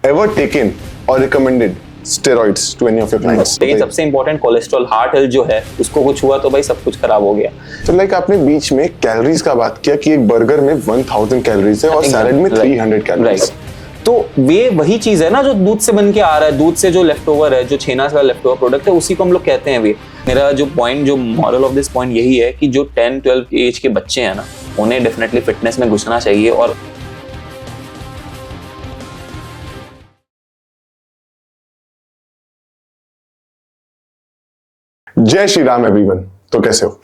ever taken or recommended steroids to any of your clients? लेकिन सबसे important cholesterol, heart health जो है उसको कुछ हुआ तो भाई सब कुछ खराब हो गया। तो लाइक आपने बीच में कैलोरीज का बात किया कि एक बर्गर में 1000 कैलोरीज है और सैलेड में 300 कैलोरीज। तो वे वही चीज है ना जो दूध से बन के आ रहा है, दूध से जो लेफ्ट ओवर है, जो छेना का लेफ्ट ओवर प्रोडक्ट है, उसी को हम लोग कहते हैं वे। मेरा जो पॉइंट, जो मॉरल ऑफ दिस पॉइंट यही है कि जो 10-12 एज के बच्चे हैं ना, उन्हें डेफिनेटली फिटनेस में घुसना चाहिए। और जय श्री राम एवरीवन। तो कैसे हो?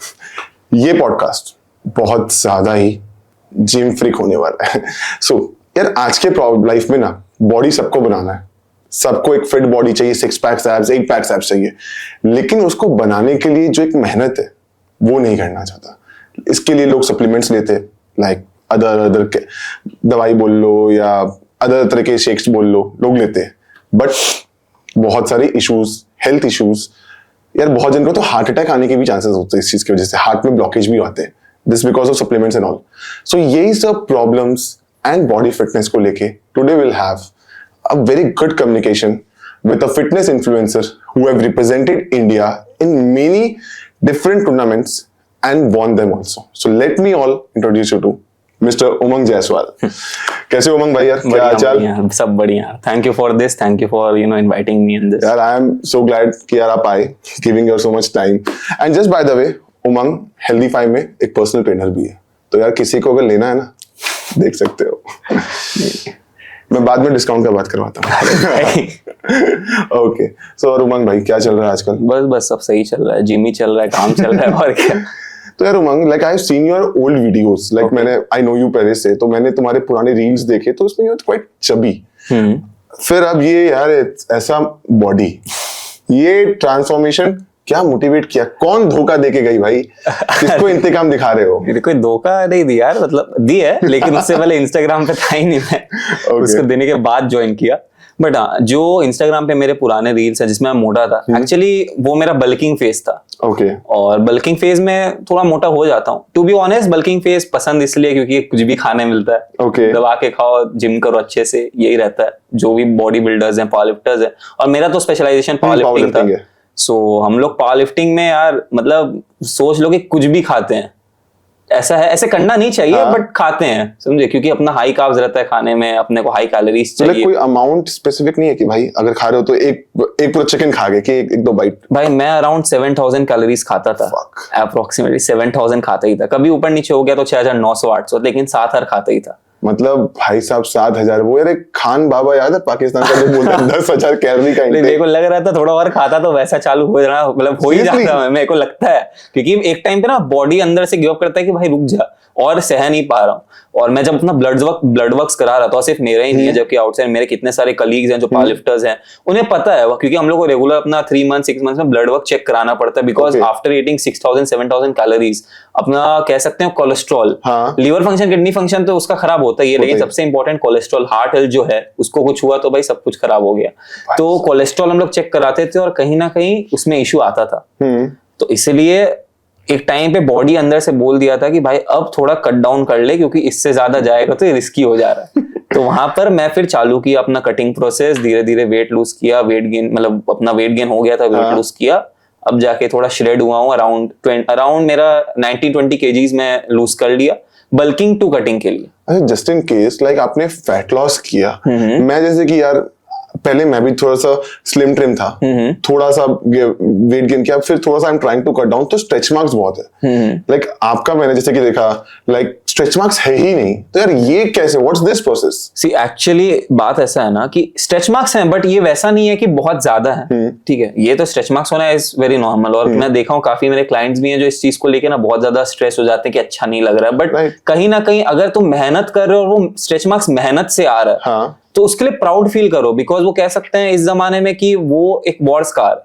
ये पॉडकास्ट बहुत ज्यादा ही जिम फ्रीक होने वाला है। सो यार, आज के लाइफ में ना बॉडी सबको बनाना है, सबको एक फिट बॉडी चाहिए, 6 पैक्स एब्स, 8 पैक्स एब्स चाहिए, लेकिन उसको बनाने के लिए जो एक मेहनत है वो नहीं करना चाहता। इसके लिए लोग सप्लीमेंट्स लेते, लाइक अदर दवाई बोल लो या अदर तरह के शेक्स बोल लो, लोग लेते हैं। बट बहुत सारे इश्यूज, हेल्थ इश्यूज, यार बहुत जन को तो हार्ट अटैक आने के भी चांसेस होते हैं इस चीज की वजह से, हार्ट में ब्लॉकेज भी आते हैं, this because of supplements and all. So यही सब प्रॉब्लम्स एंड बॉडी फिटनेस को लेके today will have a very good communication with a fitness influencer who have represented India in many different tournaments and won them also. So let me all introduce you to Mr. Umang Jaiswal. कैसे उमंग भाई यार, क्या हालचाल? सब बढ़िया। Thank you for this. Thank you for inviting me in this. यार I am so glad कि यार आप आए, giving your so much time. And just by the way, Umang Healthify में एक personal trainer भी है, तो यार किसी को अगर लेना है ना, देख सकते हो। मैं बाद में डिस्काउंट का बात करवाता हूँ। ओके, सो और उमंग भाई क्या चल रहा है आजकल? बस सब सही चल रहा है, जिम ही चल रहा है, काम चल रहा है और क्या। तो यार Umang, like I have seen your old videos, like मैंने आई नो यू पहले से, तो मैंने तुम्हारे पुराने रील्स देखे, तो उसमें यू आर क्वाइट चबी। फिर अब ये यार ऐसा बॉडी, ये ट्रांसफॉर्मेशन क्या मोटिवेट किया? कौन धोखा देके गई भाई? किसको इंतकाम दिखा रहे हो? कोई धोखा नहीं दिया यार, मतलब दी है, लेकिन उससे पहले इंस्टाग्राम पे था ही नहीं मैं। उसको देने के बाद ज्वाइन किया। बट हाँ, जो इंस्टाग्राम पे मेरे पुराने रील्स है जिसमें मैं मोटा था, एक्चुअली वो मेरा बल्किंग फेज था। ओके। और बल्किंग फेज में थोड़ा मोटा हो जाता हूँ। To be honest, bulking phase पसंद इसलिए क्योंकि कुछ भी खाने मिलता है, okay. दबा के खाओ, जिम करो अच्छे से, यही रहता है। जो भी बॉडी बिल्डर्स हैं, पावर लिफ्टर्स हैं, और मेरा तो स्पेशलाइजेशन पावर लिफ्टिंग था। सो हम लोग पावर लिफ्टिंग में यार, मतलब सोच लो कि कुछ भी खाते हैं। ऐसा है, ऐसे करना नहीं चाहिए, बट खाते हैं, समझे? क्योंकि अपना हाई कार्ब्स रहता है खाने में, अपने को हाई कैलोरीज चाहिए। कोई अमाउंट स्पेसिफिक नहीं है कि भाई अगर खा रहे हो तो एक पूरा चिकन खा गए कि एक दो बाइट? भाई मैं अराउंड 7000 कैलोरीज खाता था, अप्रोक्सीमेटली 7000 खाता ही था। कभी ऊपर नीचे हो गया तो 6900-800, लेकिन 7000 खाता ही था। मतलब भाई साहब 7000, वो यार एक खान बाबा याद है पाकिस्तान का जो बोलता है 10,000 कैलोरी का। मेरे को लग रहा था थोड़ा और खाता तो वैसा चालू हो जाना, मतलब हो ही जाता, मेरे को लगता है। क्योंकि एक टाइम पे ना बॉडी अंदर से गिव अप करता है कि भाई रुक जा, और सह नहीं पा रहा हूँ। और मैं जब अपना ब्लड वर्क्स करा रहा था, सिर्फ मेरा ही नहीं है, जबकि आउटसाइड मेरे कितने सारे कलीग्स हैं जो पावर लिफ्टर्स हैं, उन्हें पता है, क्योंकि हम लोग को रेगुलर अपना 3 मंथ 6 मंथ में ब्लड वर्क चेक कराना पड़ता है। बिकॉज आफ्टर ईटिंग 6000-7000 कैलोरीज, अपना कह सकते हैं cholesterol, liver function, kidney function तो उसका खराब होता ही है, लेकिन सबसे इंपॉर्टेंट कोलेस्ट्रॉल, हार्ट हेल्थ जो है, उसको कुछ हुआ तो भाई सब कुछ खराब हो गया। तो कोलेस्ट्रॉल हम लोग चेक कराते थे और कहीं ना कहीं उसमें इश्यू आता था। तो इसलिए एक टाइम पे बॉडी अंदर से बोल दिया था कि भाई अब थोड़ा कट डाउन कर ले, क्योंकि इससे ज्यादा जाएगा तो रिस्की हो जा रहा है। तो वहां पर मैं फिर चालू किया अपना कटिंग प्रोसेस, धीरे धीरे वेट लूज किया, वेट गेन, मतलब अपना वेट गेन हो गया था, वेट लूज किया। अब जाके थोड़ा श्रेड हुआ हूँ, अराउंड मेरा 19-20 केजीज में लूज कर लिया, बल्किंग टू कटिंग के लिए। अच्छा, जस्ट इन केस, लाइक आपने फैट लॉस किया, मैं जैसे कि यार पहले मैं भी थोड़ा सा स्लिम ट्रिम था, थोड़ा सा वेट गेन किया, फिर थोड़ा सा I am trying to cut down, तो स्ट्रेच मार्क्स बहुत है। लाइक आपका मैंने जैसे कि देखा, लाइक स्ट्रेच मार्क्स है ही नहीं, तो यार ये कैसे, what's this process? See actually बात ऐसा है ना कि स्ट्रेच मार्क्स हैं, बट ये वैसा नहीं है कि बहुत ज्यादा है, ठीक है? ये तो स्ट्रेच मार्क्स होना इज वेरी नॉर्मल। और मैं देखा हूँ काफी मेरे क्लाइंट्स भी हैं जो इस चीज को लेके ना बहुत ज्यादा स्ट्रेस हो जाते हैं कि अच्छा नहीं लग रहा है। बट कहीं ना कहीं अगर तुम मेहनत कर रहे हो और वो स्ट्रेच मार्क्स मेहनत से आ रहा है, तो उसके लिए प्राउड फील करो। बिकॉज वो कह सकते हैं इस जमाने में कि वो एक वॉर स्कार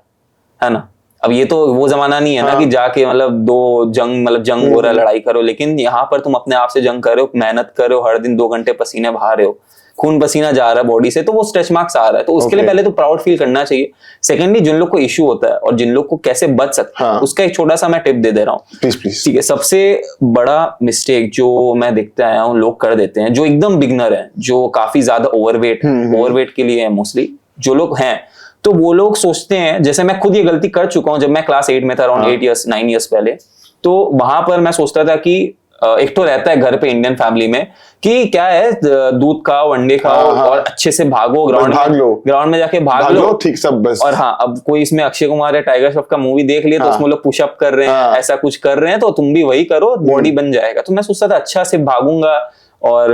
है ना। अब ये तो वो जमाना नहीं है ना कि जाके मतलब जंग हो रहा है, लड़ाई करो, लेकिन यहाँ पर तुम अपने आप से जंग कर रहे हो, मेहनत कर रहे हो, हर दिन 2 घंटे पसीने बहा रहे हो। खून पसीना जा रहा है बॉडी से, तो वो स्ट्रेच मार्क्स आ रहा है, तो उसके लिए पहले तो प्राउड फील करना चाहिए। सेकेंडली, जिन लोग को इश्यू होता है और जिन लोग को कैसे बच सकते हैं, उसका एक छोटा सा मैं टिप दे रहा हूँ। प्लीज। ठीक है, सबसे बड़ा मिस्टेक जो मैं देखते आया हूँ लोग कर देते हैं, जो एकदम बिगनर है, जो काफी ज्यादा ओवरवेट के लिए है मोस्टली जो लोग हैं, तो वो लोग सोचते हैं, जैसे मैं खुद ये गलती कर चुका हूँ जब मैं क्लास 8 में था, अराउंड 9 ईयर्स पहले। तो वहां पर मैं सोचता था कि एक तो रहता है घर पे इंडियन फैमिली में कि क्या है, दूध खाओ, अंडे खाओ, और अच्छे से भागो, ग्राउंड में जाके भाग लो, ठीक सब बस। और हाँ, अब कोई इसमें अक्षय कुमार या टाइगर श्रॉफ का मूवी देख लिया तो उसमें लोग पुशअप कर रहे हैं, ऐसा कुछ कर रहे हैं, तो तुम भी वही करो, बॉडी बन जाएगा। तो मैं सोचता था अच्छा से भागूंगा और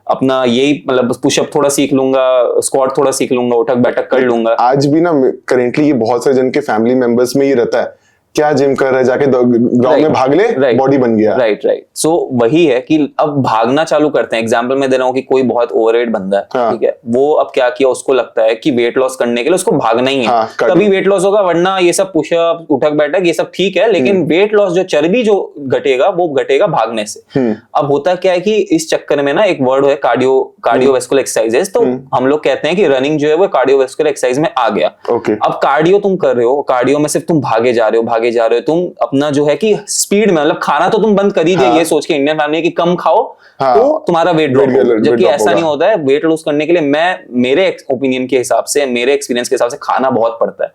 अपना यही मतलब पुशअप थोड़ा सीख लूंगा, स्क्वाट थोड़ा सीख लूंगा, उठक बैठक कर लूंगा। आज भी ना करेंटली ये बहुत सारे जन के फैमिली मेंबर्स में ये रहता है, क्या जिम कर रहा है, जाके ग्राउंड में भाग ले, बॉडी बन गया। राइट। सो वही है कि अब भागना चालू करते हैं। एग्जांपल मैं दे रहा हूँ कि कोई बहुत ओवरवेट बंदा है, ठीक है, वो अब क्या किया, उसको लगता है कि वेट लॉस करने के लिए उसको भागना ही है, तभी वेट लॉस होगा, वरना ये सब पुशअप, उठक बैठक, ये सब ठीक है, लेकिन वेट लॉस जो चर्बी जो घटेगा वो घटेगा भागने से। अब होता क्या है कि इस चक्कर में ना एक वर्ड है कार्डियोवास्कुलर एक्सरसाइजेस, तो हम लोग कहते हैं कि रनिंग जो है वो कार्डियोवास्कुलर एक्सरसाइज में आ गया। अब कार्डियो तुम कर रहे हो, कार्डियो में सिर्फ तुम भागे जा रहे हो, तुम अपना जो है कि स्पीड में, मतलब खाना तो तुम बंद कर ही दे, ये सोच के इंडियन फैमिली की कम खाओ तो तुम्हारा वेट ड्रॉप होगा, जबकि ऐसा नहीं होता है। वेट लॉस करने के लिए मेरे ओपिनियन के हिसाब से, मेरे एक्सपीरियंस के हिसाब से खाना बहुत पड़ता है।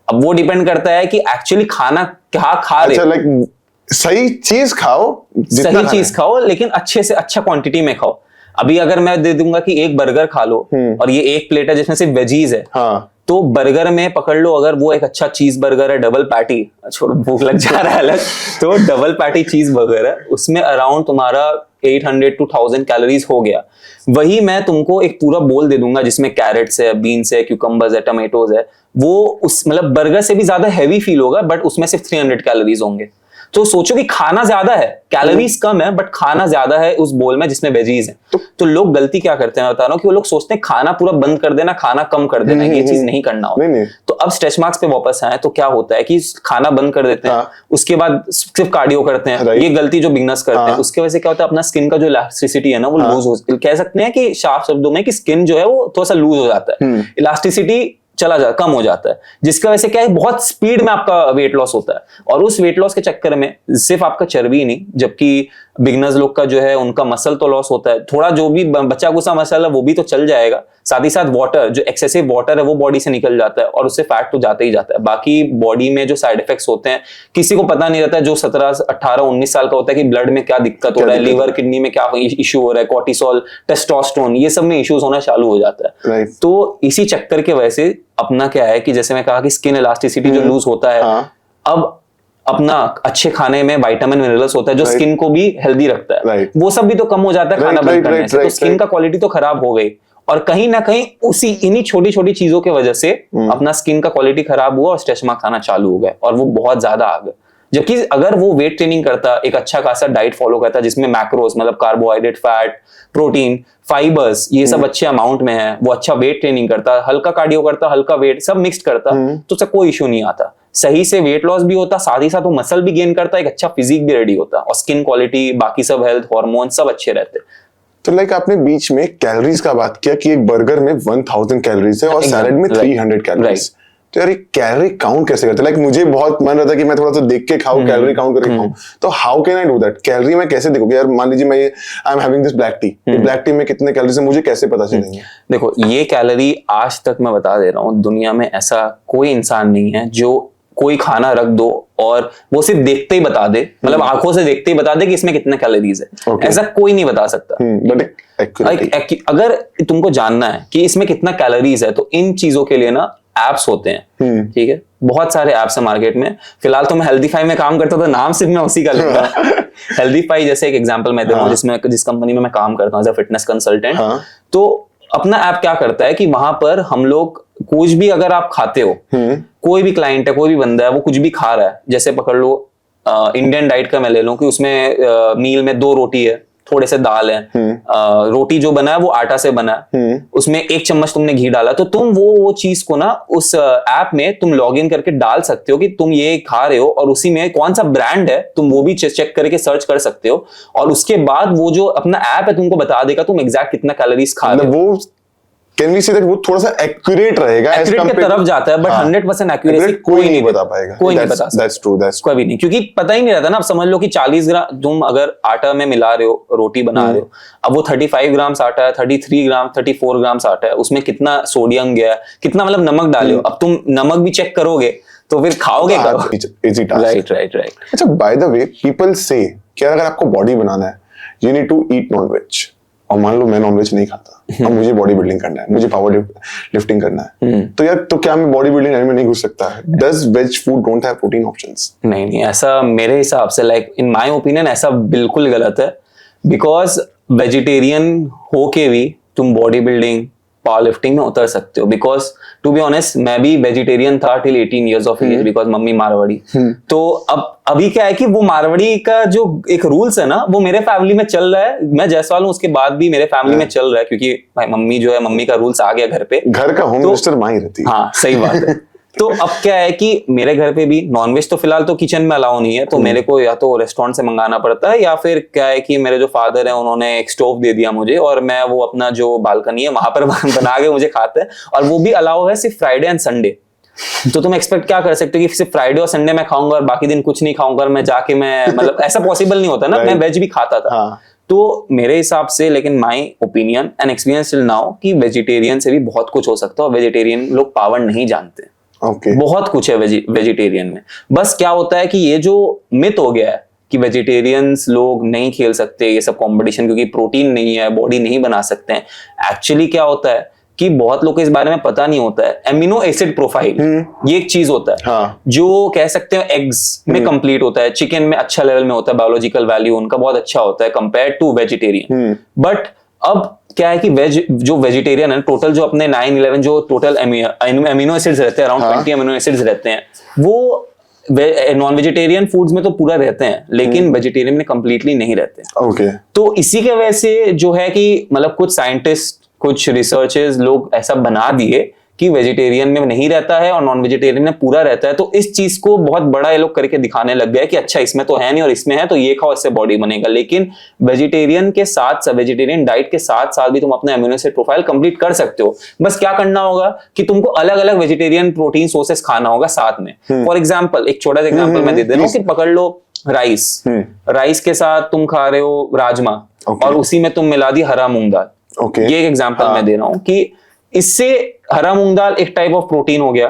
अब वो डिपेंड करता है कि एक्चुअली खाना क्या खा रहे हो। सही चीज खाओ, लेकिन अच्छे से अच्छा क्वांटिटी में खाओ। अभी अगर मैं दे दूंगा कि एक बर्गर खा लो और ये एक प्लेट है जिसमें सिर्फ वेजीज है, तो बर्गर में पकड़ लो, अगर वो एक अच्छा चीज बर्गर है, डबल पैटी, छोड़ो भूख लग जा रहा है अलग, तो डबल पैटी चीज बर्गर है, उसमें अराउंड तुम्हारा 800 to 1000 कैलोरीज हो गया। वही मैं तुमको एक पूरा बोल दे दूंगा जिसमें कैरेट्स है, बीन्स है, क्यूकम्बर्स है, टमेटोज है, वो उस मतलब बर्गर से भी ज्यादा हैवी फील होगा, बट उसमें सिर्फ 300 कैलोरीज होंगे। तो सोचो कि खाना ज्यादा है, कैलोरीज कम है, बट खाना ज्यादा है उस बोल में जिसमें वेजीज है। तो लोग गलती क्या करते हैं बता रहा हूँ, कि वो लोग सोचते हैं खाना पूरा बंद कर देना, खाना कम कर देना, ये चीज नहीं करना होता। तो अब स्ट्रेच मार्क्स पे वापस आए तो क्या होता है कि खाना बंद कर देते हैं, उसके बाद सिर्फ कार्डियो करते हैं, ये गलती जो बिगनर्स करते हैं, उसके वजह से क्या होता है, अपना स्किन का जो इलास्टिसिटी है ना वो लूज हो, कह सकते हैं कि साफ शब्दों में कि स्किन जो है वो थोड़ा सा लूज हो जाता है, इलास्टिसिटी कम हो जाता है, जिसका वजह से क्या है, बहुत स्पीड में आपका वेट लॉस होता है। और उस वेट लॉस के चक्कर में सिर्फ आपका चर्बी ही नहीं, जबकि बिगनर्स लोग का जो है उनका मसल तो लॉस होता है, थोड़ा जो भी बचा कुचा मसल है वो भी तो चल जाएगा, साथ ही साथ वाटर, जो एक्सेसिव वाटर है वो बॉडी से निकल जाता है और उससे फैट तो जाता ही जाता है। बाकी बॉडी में जो साइड इफेक्ट्स होते हैं किसी को पता नहीं रहता, जो 17, 18, 19 साल का होता है कि ब्लड में क्या दिक्कत हो रहा है, लीवर किडनी में क्या इश्यू हो रहा है, कॉर्टिसोल, टेस्टोस्टेरोन, ये सब में इश्यूज होना चालू हो जाता है। तो इसी चक्कर के वजह से अपना क्या है कि जैसे मैं कहा कि स्किन इलास्टिसिटी जो लूज होता है, अब अपना अच्छे खाने में विटामिन मिनरल्स होता है जो स्किन को भी हेल्दी रखता है, वो सब भी तो कम हो जाता है खाना बंद करने से, तो स्किन का क्वालिटी तो खराब हो गई। और कहीं ना कहीं इन्हीं छोटी छोटी चीजों की वजह से अपना स्किन का क्वालिटी खराब हुआ और स्ट्रेच मार्क्स आना चालू हो गए, और वो बहुत ज्यादा आ गए। जबकि अगर वो वेट ट्रेनिंग करता, एक अच्छा खासा डाइट फॉलो करता जिसमें मैक्रोस मतलब कार्बोहाइड्रेट, फैट, प्रोटीन, फाइबर्स ये सब अच्छे अमाउंट में है, वो अच्छा वेट ट्रेनिंग करता, हल्का कार्डियो करता, हल्का वेट सब मिक्स करता, तो उससे कोई इश्यू नहीं आता, सही से वेट लॉस भी होता, साथ ही साथ वो मसल भी गेन करता, एक अच्छा फिजिक भी रेडी होता, और स्किन क्वालिटी, बाकी सब हेल्थ, हार्मोन सब अच्छे रहते। तो लाइक आपने बीच में कैलोरीज का बात किया कि एक बर्गर में 1000 कैलोरीज है और सैलेड में 300 कैलोरीज, तो यार कैलोरी काउंट कैसे करते? लाइक मुझे बहुत मन रहता है कि मैं थोड़ा सा देख के खाऊं, कैलोरी काउंट करके खाऊं, तो how can I do that? Calorie मैं कैसे देखूं? यार मान लीजिए मैं I am having this black T, black T में कितने कैलोरीज है मुझे कैसे पता चलेंगे? देखो, ये कैलोरी आज तक मैं बता दे रहा हूँ, दुनिया में ऐसा कोई इंसान नहीं है जो कोई खाना रख दो और वो सिर्फ देखते ही बता दे, मतलब आंखों से देखते ही बता दे कि इसमें कितना कैलोरीज है, ऐसा कोई नहीं बता सकता। अगर तुमको जानना है कि इसमें कितना कैलोरीज है, तो इन चीजों के लिए ना एप्स होते हैं, ठीक है, बहुत सारे एप्स है मार्केट में। फिलहाल तो मैं हेल्दीफाई में काम करता था, नाम सिर्फ मैं उसी का लूंगा। हेल्दीफाई जैसे एक एग्जांपल मैं दे रहा हूँ, जिस कंपनी में मैं काम करता हूँ एज अ फिटनेस कंसल्टेंट, तो अपना ऐप क्या करता है कि वहां पर हम लोग कुछ भी अगर आप खाते हो, कोई भी क्लाइंट है, कोई भी बंदा है, वो कुछ भी खा रहा है, जैसे पकड़ लो इंडियन डाइट का मैं ले लूं कि उसमें मील में 2 रोटी है, थोड़े से दाल है, रोटी जो बना है वो आटा से बना है, उसमें 1 चम्मच तुमने घी डाला, तो तुम वो चीज को ना उस ऐप में तुम लॉग इन करके डाल सकते हो कि तुम ये खा रहे हो, और उसी में कौन सा ब्रांड है तुम वो भी चेक करके सर्च कर सकते हो, और उसके बाद वो जो अपना ऐप है तुमको बता देगा तुम एग्जैक्ट कितना कैलोरीज खा रहे हो। वो कैन वी से दैट वो थोड़ा सा एक्यूरेट रहेगा, एक्यूरेट की तरफ जाता है, बट 100% एक्यूरेसी कोई नहीं बता पाएगा। कोई नहीं बता सकता। दैट्स ट्रू, दैट्स कोई भी नहीं, क्योंकि पता ही नहीं रहता ना। अब समझ लो कि 40 ग्राम तुम अगर आटा में मिला रहे हो, रोटी बना रहे हो, अब वो 35 ग्राम आटा है, 33 ग्राम 34 ग्राम आटा है, उसमें कितना सोडियम गया, कितना मतलब नमक डाले हो, अब तुम नमक भी चेक करोगे तो फिर खाओगे कब? Easy task. राइट। अच्छा, बाय द वे पीपल से कि अगर आपको बॉडी बनाना है you need to eat non-veg, और मान लो मैं नॉनवेज नहीं खाता, अब मुझे बॉडी बिल्डिंग करना है, मुझे पावर लिफ्टिंग करना है, तो यार तो क्या मैं बॉडी बिल्डिंग लाइन में नहीं घुस सकता? Does veg food don't have protein options? नहीं, ऐसा मेरे हिसाब से, लाइक इन माय ओपिनियन, ऐसा बिल्कुल गलत है। बिकॉज वेजिटेरियन होके भी तुम बॉडी बिल्डिंग पावर लिफ्टिंग में उतर सकते हो। बिकॉज टू बी ऑनेस्ट मैं भी वेजिटेरियन था till 18 years of age, because mummy Marwari. तो अब अभी क्या है कि वो मारवाड़ी का जो एक रूल्स है ना वो मेरे फैमिली में चल रहा है। मैं जैसवाल हूँ, उसके बाद भी मेरे फैमिली में चल रहा है, क्योंकि भाई मम्मी जो है, मम्मी का रूल्स आ गया घर पे, घर का होम मिनिस्टर माँ ही रहती है। हाँ सही बात है। तो अब क्या है कि मेरे घर पे भी नॉनवेज तो फिलहाल तो किचन में अलाउ नहीं है, तो मेरे को या तो रेस्टोरेंट से मंगाना पड़ता है, या फिर क्या है कि मेरे जो फादर है उन्होंने एक स्टोव दे दिया मुझे, और मैं वो अपना जो बालकनी है वहां पर बना के मुझे खाते हैं, और वो भी अलाउ है सिर्फ फ्राइडे एंड संडे। तो तुम एक्सपेक्ट क्या कर सकते हो कि सिर्फ फ्राइडे और संडे मैं खाऊंगा और बाकी दिन कुछ नहीं खाऊंगा, मैं जाके मैं मतलब ऐसा पॉसिबल नहीं होता ना। मैं वेज भी खाता था। तो मेरे हिसाब से, लेकिन my opinion and experience till now, कि वेजिटेरियन से भी बहुत कुछ हो सकता है, और वेजिटेरियन लोग पावर नहीं जानते। बहुत कुछ है वेजिटेरियन में। बस क्या होता है कि ये जो मिथ हो गया है कि वेजिटेरियंस लोग नहीं खेल सकते ये सब कंपटीशन क्योंकि प्रोटीन नहीं है, बॉडी नहीं बना सकते हैं। एक्चुअली क्या होता है कि बहुत लोग को इस बारे में पता नहीं होता है। एमिनो एसिड प्रोफाइल ये एक चीज होता है जो कह सकते हो एग्स में कंप्लीट होता है, चिकन में अच्छा लेवल में होता है, बायोलॉजिकल वैल्यू उनका बहुत अच्छा होता है कंपेयर टू वेजिटेरियन। बट अब क्या है कि जो वेजिटेरियन है, टोटल जो अपने 9-11 जो टोटल अमीनो एसिड्स रहते हैं, अराउंड 20 अमीनो एसिड्स रहते हैं, वो नॉन वेजिटेरियन फूड्स में तो पूरा रहते हैं, लेकिन वेजिटेरियन में कंप्लीटली नहीं रहते। तो इसी के वजह से जो है कि मतलब कुछ साइंटिस्ट, कुछ रिसर्चर्स लोग ऐसा बना दिए कि वेजिटेरियन में नहीं रहता है और नॉन वेजिटेरियन में पूरा रहता है। तो इस चीज को बहुत बड़ा ये लोग करके दिखाने लग गए कि अच्छा इसमें तो है नहीं और इसमें है, तो ये खाओ इससे बॉडी बनेगा। लेकिन वेजिटेरियन के साथ, वेजिटेरियन डाइट के साथ साथ भी तुम अपने अमीनो एसिड प्रोफाइल कंप्लीट कर सकते हो। बस क्या करना होगा कि तुमको अलग अलग वेजिटेरियन प्रोटीन सोर्सेस खाना होगा साथ में। फॉर एग्जाम्पल, एक छोटा सा एग्जाम्पल मैं दे दे रहा हूँ कि पकड़ लो राइस के साथ तुम खा रहे हो राजमा, और उसी में तुम मिला दी हरा मूंग दाल। ये एक एग्जाम्पल मैं दे रहा हूँ कि इससे हरा मूंग दाल एक टाइप ऑफ प्रोटीन हो गया,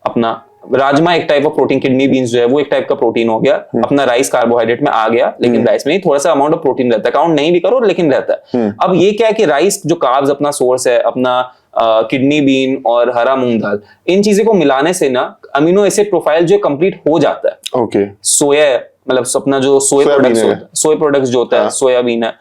अपना राजमा एक type of protein, kidney beans जो है वो एक टाइप का प्रोटीन हो गया, अपना राइस कार्बोहाइड्रेट में आ गया, लेकिन राइस में थोड़ा सा अमाउंट ऑफ प्रोटीन रहता है, काउंट नहीं भी करो लेकिन रहता है। अब ये क्या है कि राइस जो कार्ब्स अपना सोर्स है, अपना किडनी बीन और हरा मूंग दाल, इन चीजों को मिलाने से ना अमीनो एसिड प्रोफाइल जो कंप्लीट हो जाता है। सोया मतलब अपना जो सोया प्रोडक्ट्स जो होता है, सोयाबीन है,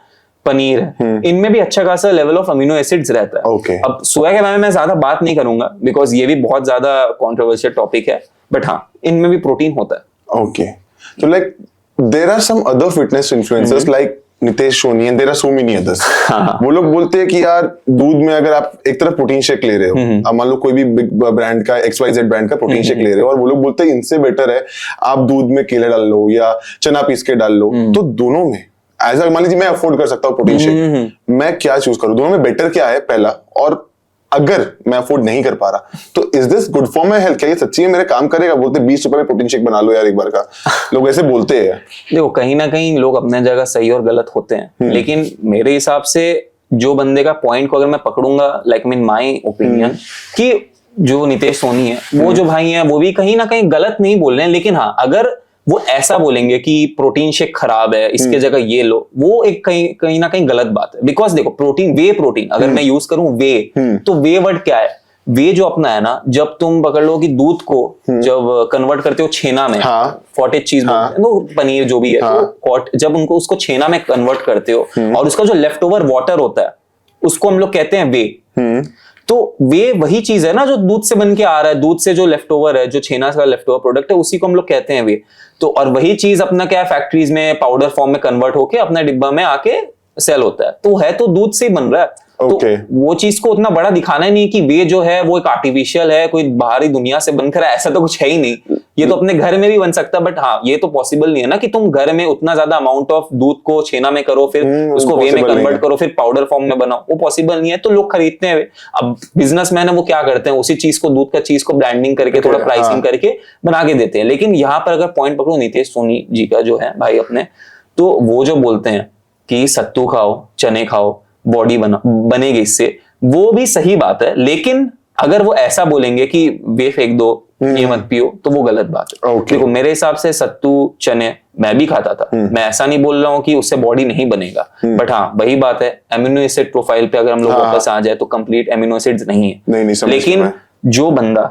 पनीर है, इनमें भी अच्छा खासा लेवल ऑफ अमीनो एसिड्स रहता है। अब सोया के बारे में मैं ज्यादा बात नहीं करूंगा बिकॉज ये भी बहुत ज्यादा कंट्रोवर्शियल टॉपिक है, बट हाँ इनमें भी प्रोटीन होता है। तो like there are some other fitness influencers like Nitesh Soni and there are so many others. वो लोग बोलते हैं कि यार दूध में अगर आप एक तरफ प्रोटीन शेक ले रहे हो, अब मान लो कोई भी बिग ब्रांड का XYZ ब्रांड का प्रोटीन शेक ले रहे हो, और वो लोग बोलते हैं इनसे बेटर है आप दूध में केले डाल लो या चना पीस के डाल लो। तो दोनों में ऐसा मान लीजिए मैं अफोर्ड कर सकता हूँ प्रोटीन शेक, मैं क्या चूज करूँ? दोनों में बेटर क्या है पहला, और अगर मैं अफोर्ड नहीं कर पा रहा तो is this good for my health? क्या ये सच्ची में मेरे काम करेगा? बोलते 20 रुपए में प्रोटीन शेक बना लो यार एक बार का, लोग ऐसे बोलते हैं। देखो कहीं ना कहीं लोग अपने जगह सही और गलत होते हैं, लेकिन मेरे हिसाब से जो बंदे का पॉइंट को अगर मैं पकड़ूंगा, लाइक मीन माय ओपिनियन, कि जो नितेश सोनी है वो जो भाई है वो भी कहीं ना कहीं गलत नहीं बोल रहे हैं, लेकिन हाँ अगर वो ऐसा बोलेंगे कि प्रोटीन शेक खराब है इसके जगह ये लो, वो एक कहीं ना कहीं गलत बात है। बिकॉज देखो प्रोटीन अगर मैं यूज करूं तो वे वर्ड क्या है? वे जो अपना है ना, जब तुम पकड़ लो कि दूध को जब कन्वर्ट करते हो छेना में, कॉटेज चीज पनीर जो भी है, तो जब उनको उसको छेना में कन्वर्ट करते हो और उसका जो लेफ्ट ओवर वाटर होता है उसको हम लोग कहते हैं वे। तो वे वही चीज है ना जो दूध से बन के आ रहा है, दूध से जो लेफ्ट ओवर है, जो छेना का लेफ्ट ओवर प्रोडक्ट है, उसी को हम लोग कहते हैं वे। तो और वही चीज अपना क्या है फैक्ट्रीज में पाउडर फॉर्म में कन्वर्ट होके अपना डिब्बा में आके सेल होता है, तो दूध से ही बन रहा है। Okay. तो वो चीज को उतना बड़ा दिखाना ही नहीं कि वे जो है वो एक आर्टिफिशियल है, कोई बाहरी दुनिया से बनकर है, ऐसा तो कुछ है ही नहीं। ये तो अपने घर में भी बन सकता है, बट हाँ ये तो पॉसिबल नहीं है ना कि तुम घर में उतना ज्यादा अमाउंट ऑफ दूध को छेना में करो, फिर उसको वे में कन्वर्ट करो, फिर पाउडर फॉर्म में बनाओ, वो पॉसिबल नहीं है। तो लोग खरीदते हैं। अब बिजनेसमैन है वो क्या करते हैं, उसी चीज को, दूध का चीज को ब्रांडिंग करके थोड़ा प्राइसिंग करके बना के देते हैं। लेकिन यहाँ पर अगर पॉइंट पकड़ो नितेश सोनी जी का जो है भाई अपने, तो वो जो बोलते हैं कि सत्तू खाओ, चने खाओ, बॉडी बनेगी इससे, वो भी सही बात है। लेकिन अगर वो ऐसा बोलेंगे कि वे फेंक दो, ये मत पियो, तो वो गलत बात है। देखो मेरे हिसाब से सत्तू चने मैं भी खाता था, मैं ऐसा नहीं बोल रहा हूँ कि उससे बॉडी नहीं बनेगा, बट हाँ वही बात है, एमिनो एसिड प्रोफाइल पे अगर हम लोग वापस आ जाए तो कंप्लीट एमिनो एसिड्स नहीं है। नहीं लेकिन जो बंदा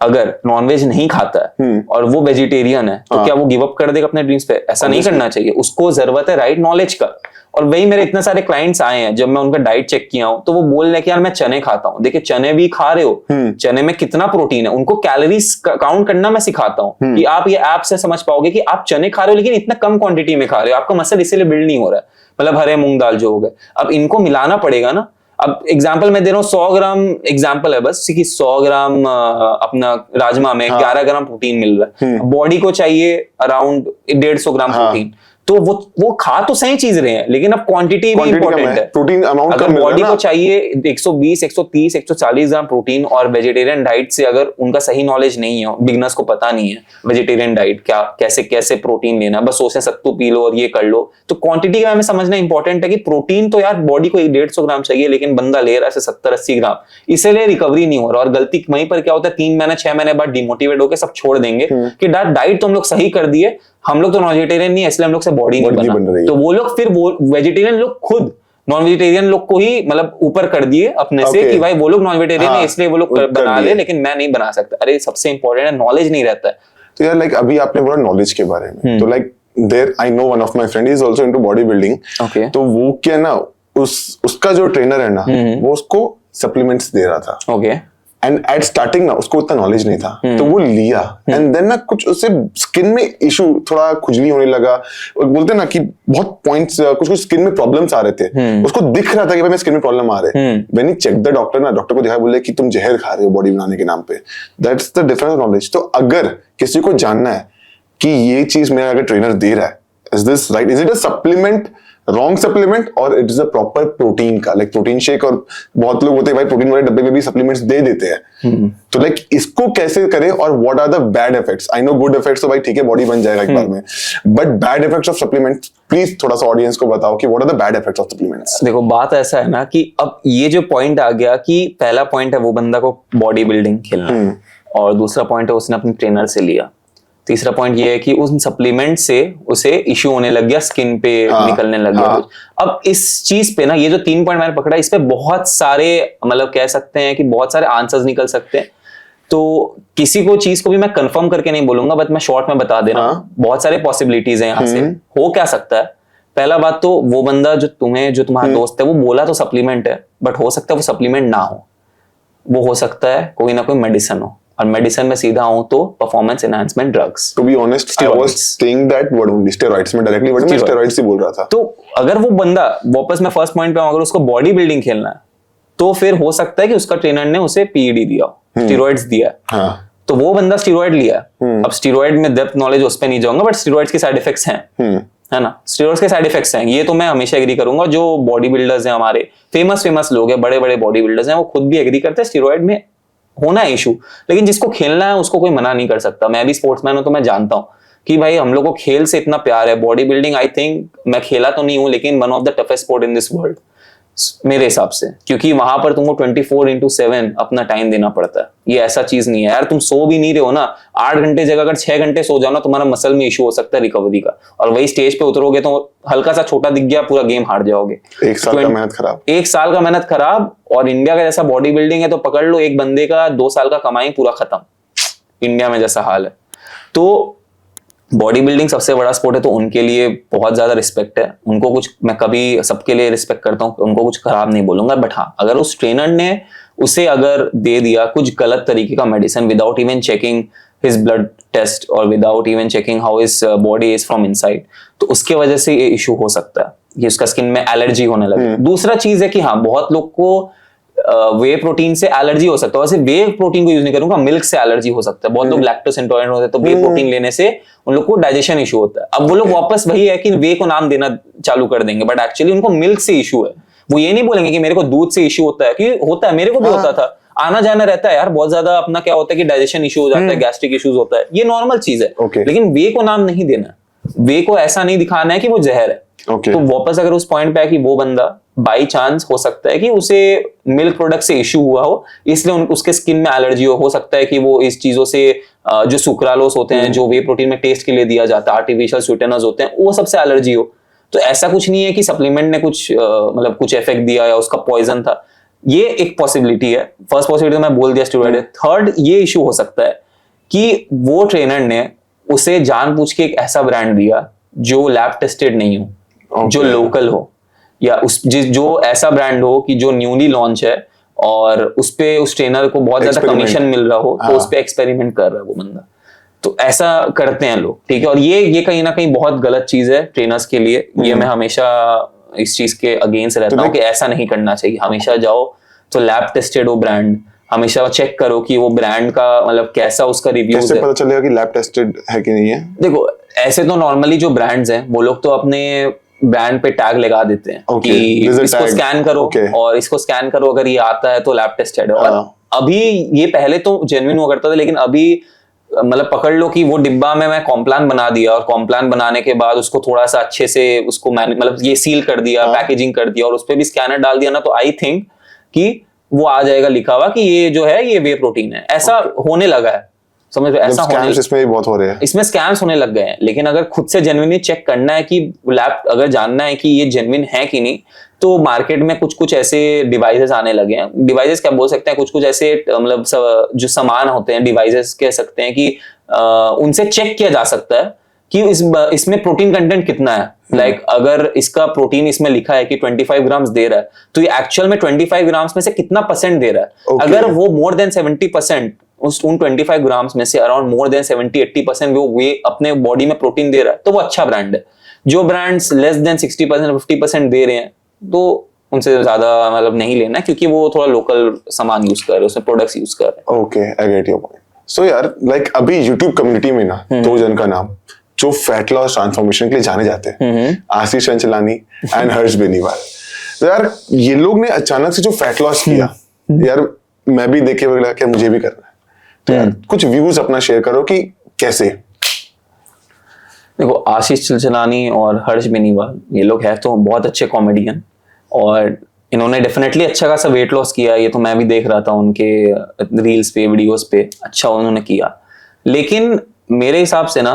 अगर नॉनवेज नहीं खाता है और वो वेजिटेरियन है, तो क्या वो गिव अप कर देगा अपने ड्रीम्स पे? ऐसा नहीं करना चाहिए। उसको जरूरत है राइट नॉलेज का। और वही मेरे इतने सारे क्लाइंट्स आए हैं, जब मैं उनका डाइट चेक किया हूं तो वो बोल रहे हैं कि यार मैं चने खाता हूं। देखिए चने भी खा रहे हो, चने में कितना प्रोटीन है, उनको कैलोरीज काउंट करना मैं सिखाता हूं कि आप ये ऐप से समझ पाओगे कि आप चने खा रहे हो लेकिन इतना कम क्वांटिटी में खा रहे हो, आपका मसल इसीलिए बिल्ड नहीं हो रहा है। मतलब हरे मूंग दाल जो हो गए, अब इनको मिलाना पड़ेगा ना। अब एग्जाम्पल मैं दे रहा हूँ, 100 ग्राम एग्जाम्पल है बस कि 100 ग्राम अपना राजमा में 11 ग्राम प्रोटीन मिल रहा है, बॉडी को चाहिए अराउंड 150 ग्राम प्रोटीन। तो वो खा तो सही चीज रहे हैं, लेकिन अब क्वांटिटी भी इंपॉर्टेंट है। प्रोटीन अमाउंट अगर बॉडी को चाहिए 120, 130, 140 ग्राम प्रोटीन, और वेजिटेरियन डाइट से अगर उनका सही नॉलेज नहीं है, बिगनर्स को पता नहीं है वेजिटेरियन डाइट क्या, कैसे कैसे प्रोटीन लेना, बस सोचते सत्तू पी लो और ये कर लो, तो क्वांटिटी का हमें समझना इंपॉर्टेंट है कि प्रोटीन तो यार बॉडी को 150 ग्राम चाहिए, लेकिन बंदा ले रहा है 70-80 ग्राम, इसलिए रिकवरी नहीं हो रहा। और गलती वहीं पर क्या होता है, 3 महीने 6 महीने बाद डिमोटिवेट होकर सब छोड़ देंगे कि डाइट तो हम लोग सही कर दिए, हम लोग तो नॉन वेजिटेरियन नहीं है इसलिए हम लोग से बॉडी नहीं बना। तो वो लोग फिर वेजिटेरियन लोग खुद नॉन वेजिटेरियन लोग को ही मतलब ऊपर कर दिए अपने से कि भाई वो लोग नॉन वेजिटेरियन है इसलिए वो लोग बना ले, लेकिन मैं नहीं बना सकता। अरे सबसे इंपॉर्टेंट है नॉलेज नहीं रहता है। तो यार लाइक अभी आपने बोला नॉलेज के बारे में, तो like there I know one of my friend is also into body building. तो वो क्या ना, उसका जो ट्रेनर है ना, वो उसको सप्लीमेंट्स दे रहा था। एंड एट स्टार्टिंग ना उसको उतना नॉलेज नहीं था, तो वो लिया एंड देन ना कुछ उससे स्किन में इशू, थोड़ा खुजली होने लगा, बोलते ना कि बहुत पॉइंट्स, कुछ स्किन में प्रॉब्लम्स आ रहे थे, उसको दिख रहा था कि भाई मैं स्किन में प्रॉब्लम आ रहे हैं। When he check the doctor ना, डॉक्टर को दिखाया, बोले कि तुम जहर खा रहे हो बॉडी बनाने के नाम पे। That's the difference knowledge. तो अगर किसी को जानना है कि ये चीज मेरा अगर ट्रेनर दे रहा है, is this right, is it a supplement, wrong supplement, और it is a proper protein का, लाइक प्रोटीन शेक, और बहुत लोग होते हैं भाई प्रोटीन वाले डब्बे में भी सप्लीमेंट्स दे देते हैं। तो लाइक इसको कैसे करें, और what are the bad effects? I know good effects तो भाई ठीक है बॉडी बन जाएगा एक बार में, but bad effects of supplements please थोड़ा सा ऑडियंस को बताओ कि what are the bad effects of supplements. देखो बात ऐसा है ना कि अब ये जो पॉइंट आ गया कि पहला पॉइंट है वो बंदा को बॉडी बिल्डिंग खेलना, और दूसरा पॉइंट है उसने अपने ट्रेनर से लिया, तीसरा पॉइंट ये है कि उन सप्लीमेंट से उसे इश्यू होने लग गया, स्किन पे निकलने लग गया कुछ। अब इस चीज पे ना, ये जो 3 पॉइंट मैंने पकड़ा, इस पे बहुत सारे मतलब कह सकते हैं कि बहुत सारे आंसर्स निकल सकते हैं। तो किसी को चीज को भी मैं कंफर्म करके नहीं बोलूंगा, बट मैं शॉर्ट में बता दे रहा हूं, बहुत सारे पॉसिबिलिटीज है यहाँ से। हो क्या सकता है, पहला बात तो वो बंदा जो तुम्हारा दोस्त है वो बोला तो सप्लीमेंट है, बट हो सकता है वो सप्लीमेंट ना हो, वो हो सकता है कोई ना कोई मेडिसिन हो, और मेडिसिन में सीधा आऊं तो performance enhancement drugs. To be honest I was saying that word only, steroids में डायरेक्टली वर्ड में स्टेरॉइड्स ही बोल रहा था। तो अगर वो बंदा वापस मैं फर्स्ट पॉइंट पे आऊं, अगर उसको बॉडी बिल्डिंग खेलना है तो फिर हो सकता है कि उसका ट्रेनर ने उसे पीईडी दिया, स्टेरॉइड्स दिया, तो वो बंदा स्टेरॉइड लिया। अब स्टेरॉइड में डेप्थ नॉलेज उस पे नहीं जाऊंगा, बट स्टेरॉइड्स के साइड इफेक्ट्स हैं, है ना, स्टेरॉइड्स के साइड इफेक्ट्स हैं, ये तो मैं हमेशा एग्री करूंगा। जो बॉडी बिल्डर्स हैं हमारे फेमस लोग हैं, बड़े बड़े बॉडी बिल्डर्स हैं, वो खुद भी एग्री करते हैं स्टेरॉइड में होना है इशू, लेकिन जिसको खेलना है उसको कोई मना नहीं कर सकता। मैं भी स्पोर्ट्समैन हूं तो मैं जानता हूं कि भाई हम लोग को खेल से इतना प्यार है। बॉडी बिल्डिंग आई थिंक मैं खेला तो नहीं हूं, लेकिन one of the toughest sport in this world मेरे हिसाब से, क्योंकि वहां पर तुमको 24/7 अपना टाइम देना पड़ता है। ये ऐसा चीज नहीं है यार, तुम सो भी नहीं रहे हो ना, 8 घंटे जगह अगर 6 घंटे सो जाओ ना, तुम्हारा मसल में इशू हो सकता है रिकवरी का, और वही स्टेज पे उतरोगे तो हल्का सा छोटा दिख गया पूरा गेम हार जाओगे। 1 साल का मेहनत खराब, 1 साल का मेहनत खराब। और इंडिया का जैसा बॉडी बिल्डिंग है तो पकड़ लो एक बंदे का 2 साल का कमाई पूरा खत्म, इंडिया में जैसा हाल है। तो बॉडी बिल्डिंग सबसे बड़ा स्पोर्ट है, तो उनके लिए बहुत ज्यादा रिस्पेक्ट है। उनको कुछ, मैं कभी सबके लिए रिस्पेक्ट करता हूँ, उनको कुछ खराब नहीं बोलूंगा, बट हाँ अगर उस ट्रेनर ने उसे अगर दे दिया कुछ गलत तरीके का medicine without even checking his blood test or without even checking how his body is from inside, तो उसके वजह से ये इशू हो सकता है कि उसका स्किन में एलर्जी होने लगे। दूसरा चीज है कि हाँ, बहुत लोग को वे प्रोटीन से एलर्जी हो सकता है। वैसे वे प्रोटीन को यूज नहीं करूंगा, मिल्क से एलर्जी हो सकता है। बहुत लोग लैक्टोज इंटॉलरेंट होते हैं, तो वे प्रोटीन लेने से उन लोग को डाइजेशन इशू होता है। अब वो लोग वापस वही है कि वे को नाम देना चालू कर देंगे, बट एक्चुअली उनको मिल्क से इशू है। वो ये नहीं बोलेंगे कि मेरे को दूध से इशू होता है, कि होता है, मेरे को भी होता था, आना जाना रहता है यार बहुत ज्यादा। अपना क्या होता है कि डाइजेशन इशू हो जाता है, गैस्ट्रिक इश्यूज होता है, ये नॉर्मल चीज है। लेकिन वे को नाम नहीं देना, वे को ऐसा नहीं दिखाना है कि वो जहर है। तो वापस अगर उस पॉइंट पे है कि वो बंदा बाई चांस हो सकता है कि उसे मिल्क प्रोडक्ट से इश्यू हुआ हो, इसलिए उसके स्किन में एलर्जी हो सकता है कि वो इस चीजों से जो सुक्रालोस होते हैं, जो वे प्रोटीन में टेस्ट के लिए दिया जाता है, आर्टिफिशियल स्वीटनर्स होते हैं, वो सबसे एलर्जी हो। तो ऐसा कुछ नहीं है कि सप्लीमेंट ने कुछ मतलब कुछ इफेक्ट दिया या उसका पॉइजन था। ये एक पॉसिबिलिटी है। फर्स्ट पॉसिबिलिटी तो मैं बोल दिया, स्टेरॉइड है। थर्ड ये इशू हो सकता है कि वो ट्रेनर ने उसे जानबूझ के एक ऐसा ब्रांड दिया जो लैब टेस्टेड नहीं हो, जो लोकल हो, या जो ऐसा ब्रांड हो कि जो न्यूली लॉन्च है और उस ट्रेनर को बहुत ज्यादा कमीशन मिल रहा हो, तो उस पे एक्सपेरिमेंट कर रहा है वो बंदा। तो ऐसा करते हैं लोग, ठीक है। और ये कहीं ना कहीं बहुत गलत चीज है ट्रेनर्स के लिए। ये मैं हमेशा इस चीज के अगेंस्ट रहता हूँ कि ऐसा नहीं करना चाहिए। हमेशा जाओ तो लैब टेस्टेड हो ब्रांड, हमेशा चेक करो कि वो ब्रांड का मतलब कैसा उसका रिव्यू है। कैसे पता चलेगा कि लैब टेस्टेड है कि नहीं है? देखो, ऐसे तो नॉर्मली जो ब्रांड्स हैं वो लोग तो अपने ब्रांड पे टैग लगा देते हैं कि इसको स्कैन करो और इसको स्कैन करो, अगर ये आता है तो लैब टेस्टेड है। और अभी ये पहले तो जेन्युइन हुआ करता था, लेकिन अभी मतलब पकड़ लो कि वो डिब्बा में मैं कॉम्प्लान बना दिया, और कॉम्प्लान बनाने के बाद उसको थोड़ा सा अच्छे से उसको मतलब ये सील कर दिया, पैकेजिंग कर दिया, और उस पर भी स्कैनर डाल दिया ना, तो आई थिंक कि वो आ जाएगा लिखा हुआ कि ये जो है ये वे प्रोटीन है। ऐसा होने लगा है, समझ लो, ऐसा होने इसमें भी बहुत हो रहे हैं, इसमें स्कैम्स होने लग गए हैं। लेकिन अगर खुद से जेन्युइनली चेक करना है कि लैब अगर जानना है कि ये जेन्युइन है कि नहीं, तो मार्केट में कुछ कुछ ऐसे डिवाइसेस आने लगे हैं। डिवाइसेस क्या बोल सकते हैं, कुछ कुछ ऐसे मतलब जो सामान होते हैं, डिवाइसेस कह सकते हैं कि उनसे चेक किया जा सकता है कि इसमें प्रोटीन कंटेंट कितना है। लाइक अगर इसका प्रोटीन इसमें लिखा है कि 25 ग्राम्स दे रहा है, तो ये एक्चुअल में 25 ग्राम्स में से कितना परसेंट दे रहा है। अगर वो मोर देन 70%, उन 25 ग्राम्स में से अराउंड मोर देन 70-80% वो अपने बॉडी में प्रोटीन दे रहा है, तो वो अच्छा ब्रांड है। जो ब्रांड्स लेस देन 60% 50% दे रहे हैं, तो उनसे ज्यादा मतलब नहीं लेना, क्योंकि वो थोड़ा लोकल सामान यूज कर रहे हैं, उसमें प्रोडक्ट्स यूज कर रहे हैं। Okay, I get your point. So यार, लाइक अभी यूट्यूब कम्युनिटी में ना दो जन का नाम जो फैट लॉस ट्रांसफॉर्मेशन के लिए जाने जाते हैं, आशीष चंचलानी एंड हर्ष बेनीवाल। तो यार ये लोग ने अचानक से जो फैट लॉस किया, यार मैं भी देखे वगैरह क्या मुझे भी करना है, तो यार कुछ व्यूज अपना शेयर करो कि कैसे। देखो, आशीष चंचलानी और हर्ष बेनीवाल ये लोग हैं तो बहुत अच्छे कॉमेडियन, और इन्होंने डेफिनेटली अच्छा खासा वेट लॉस किया। ये तो मैं भी देख रहा था उनके रील्स पे, वीडियोस पे, अच्छा उन्होंने किया। लेकिन मेरे हिसाब से ना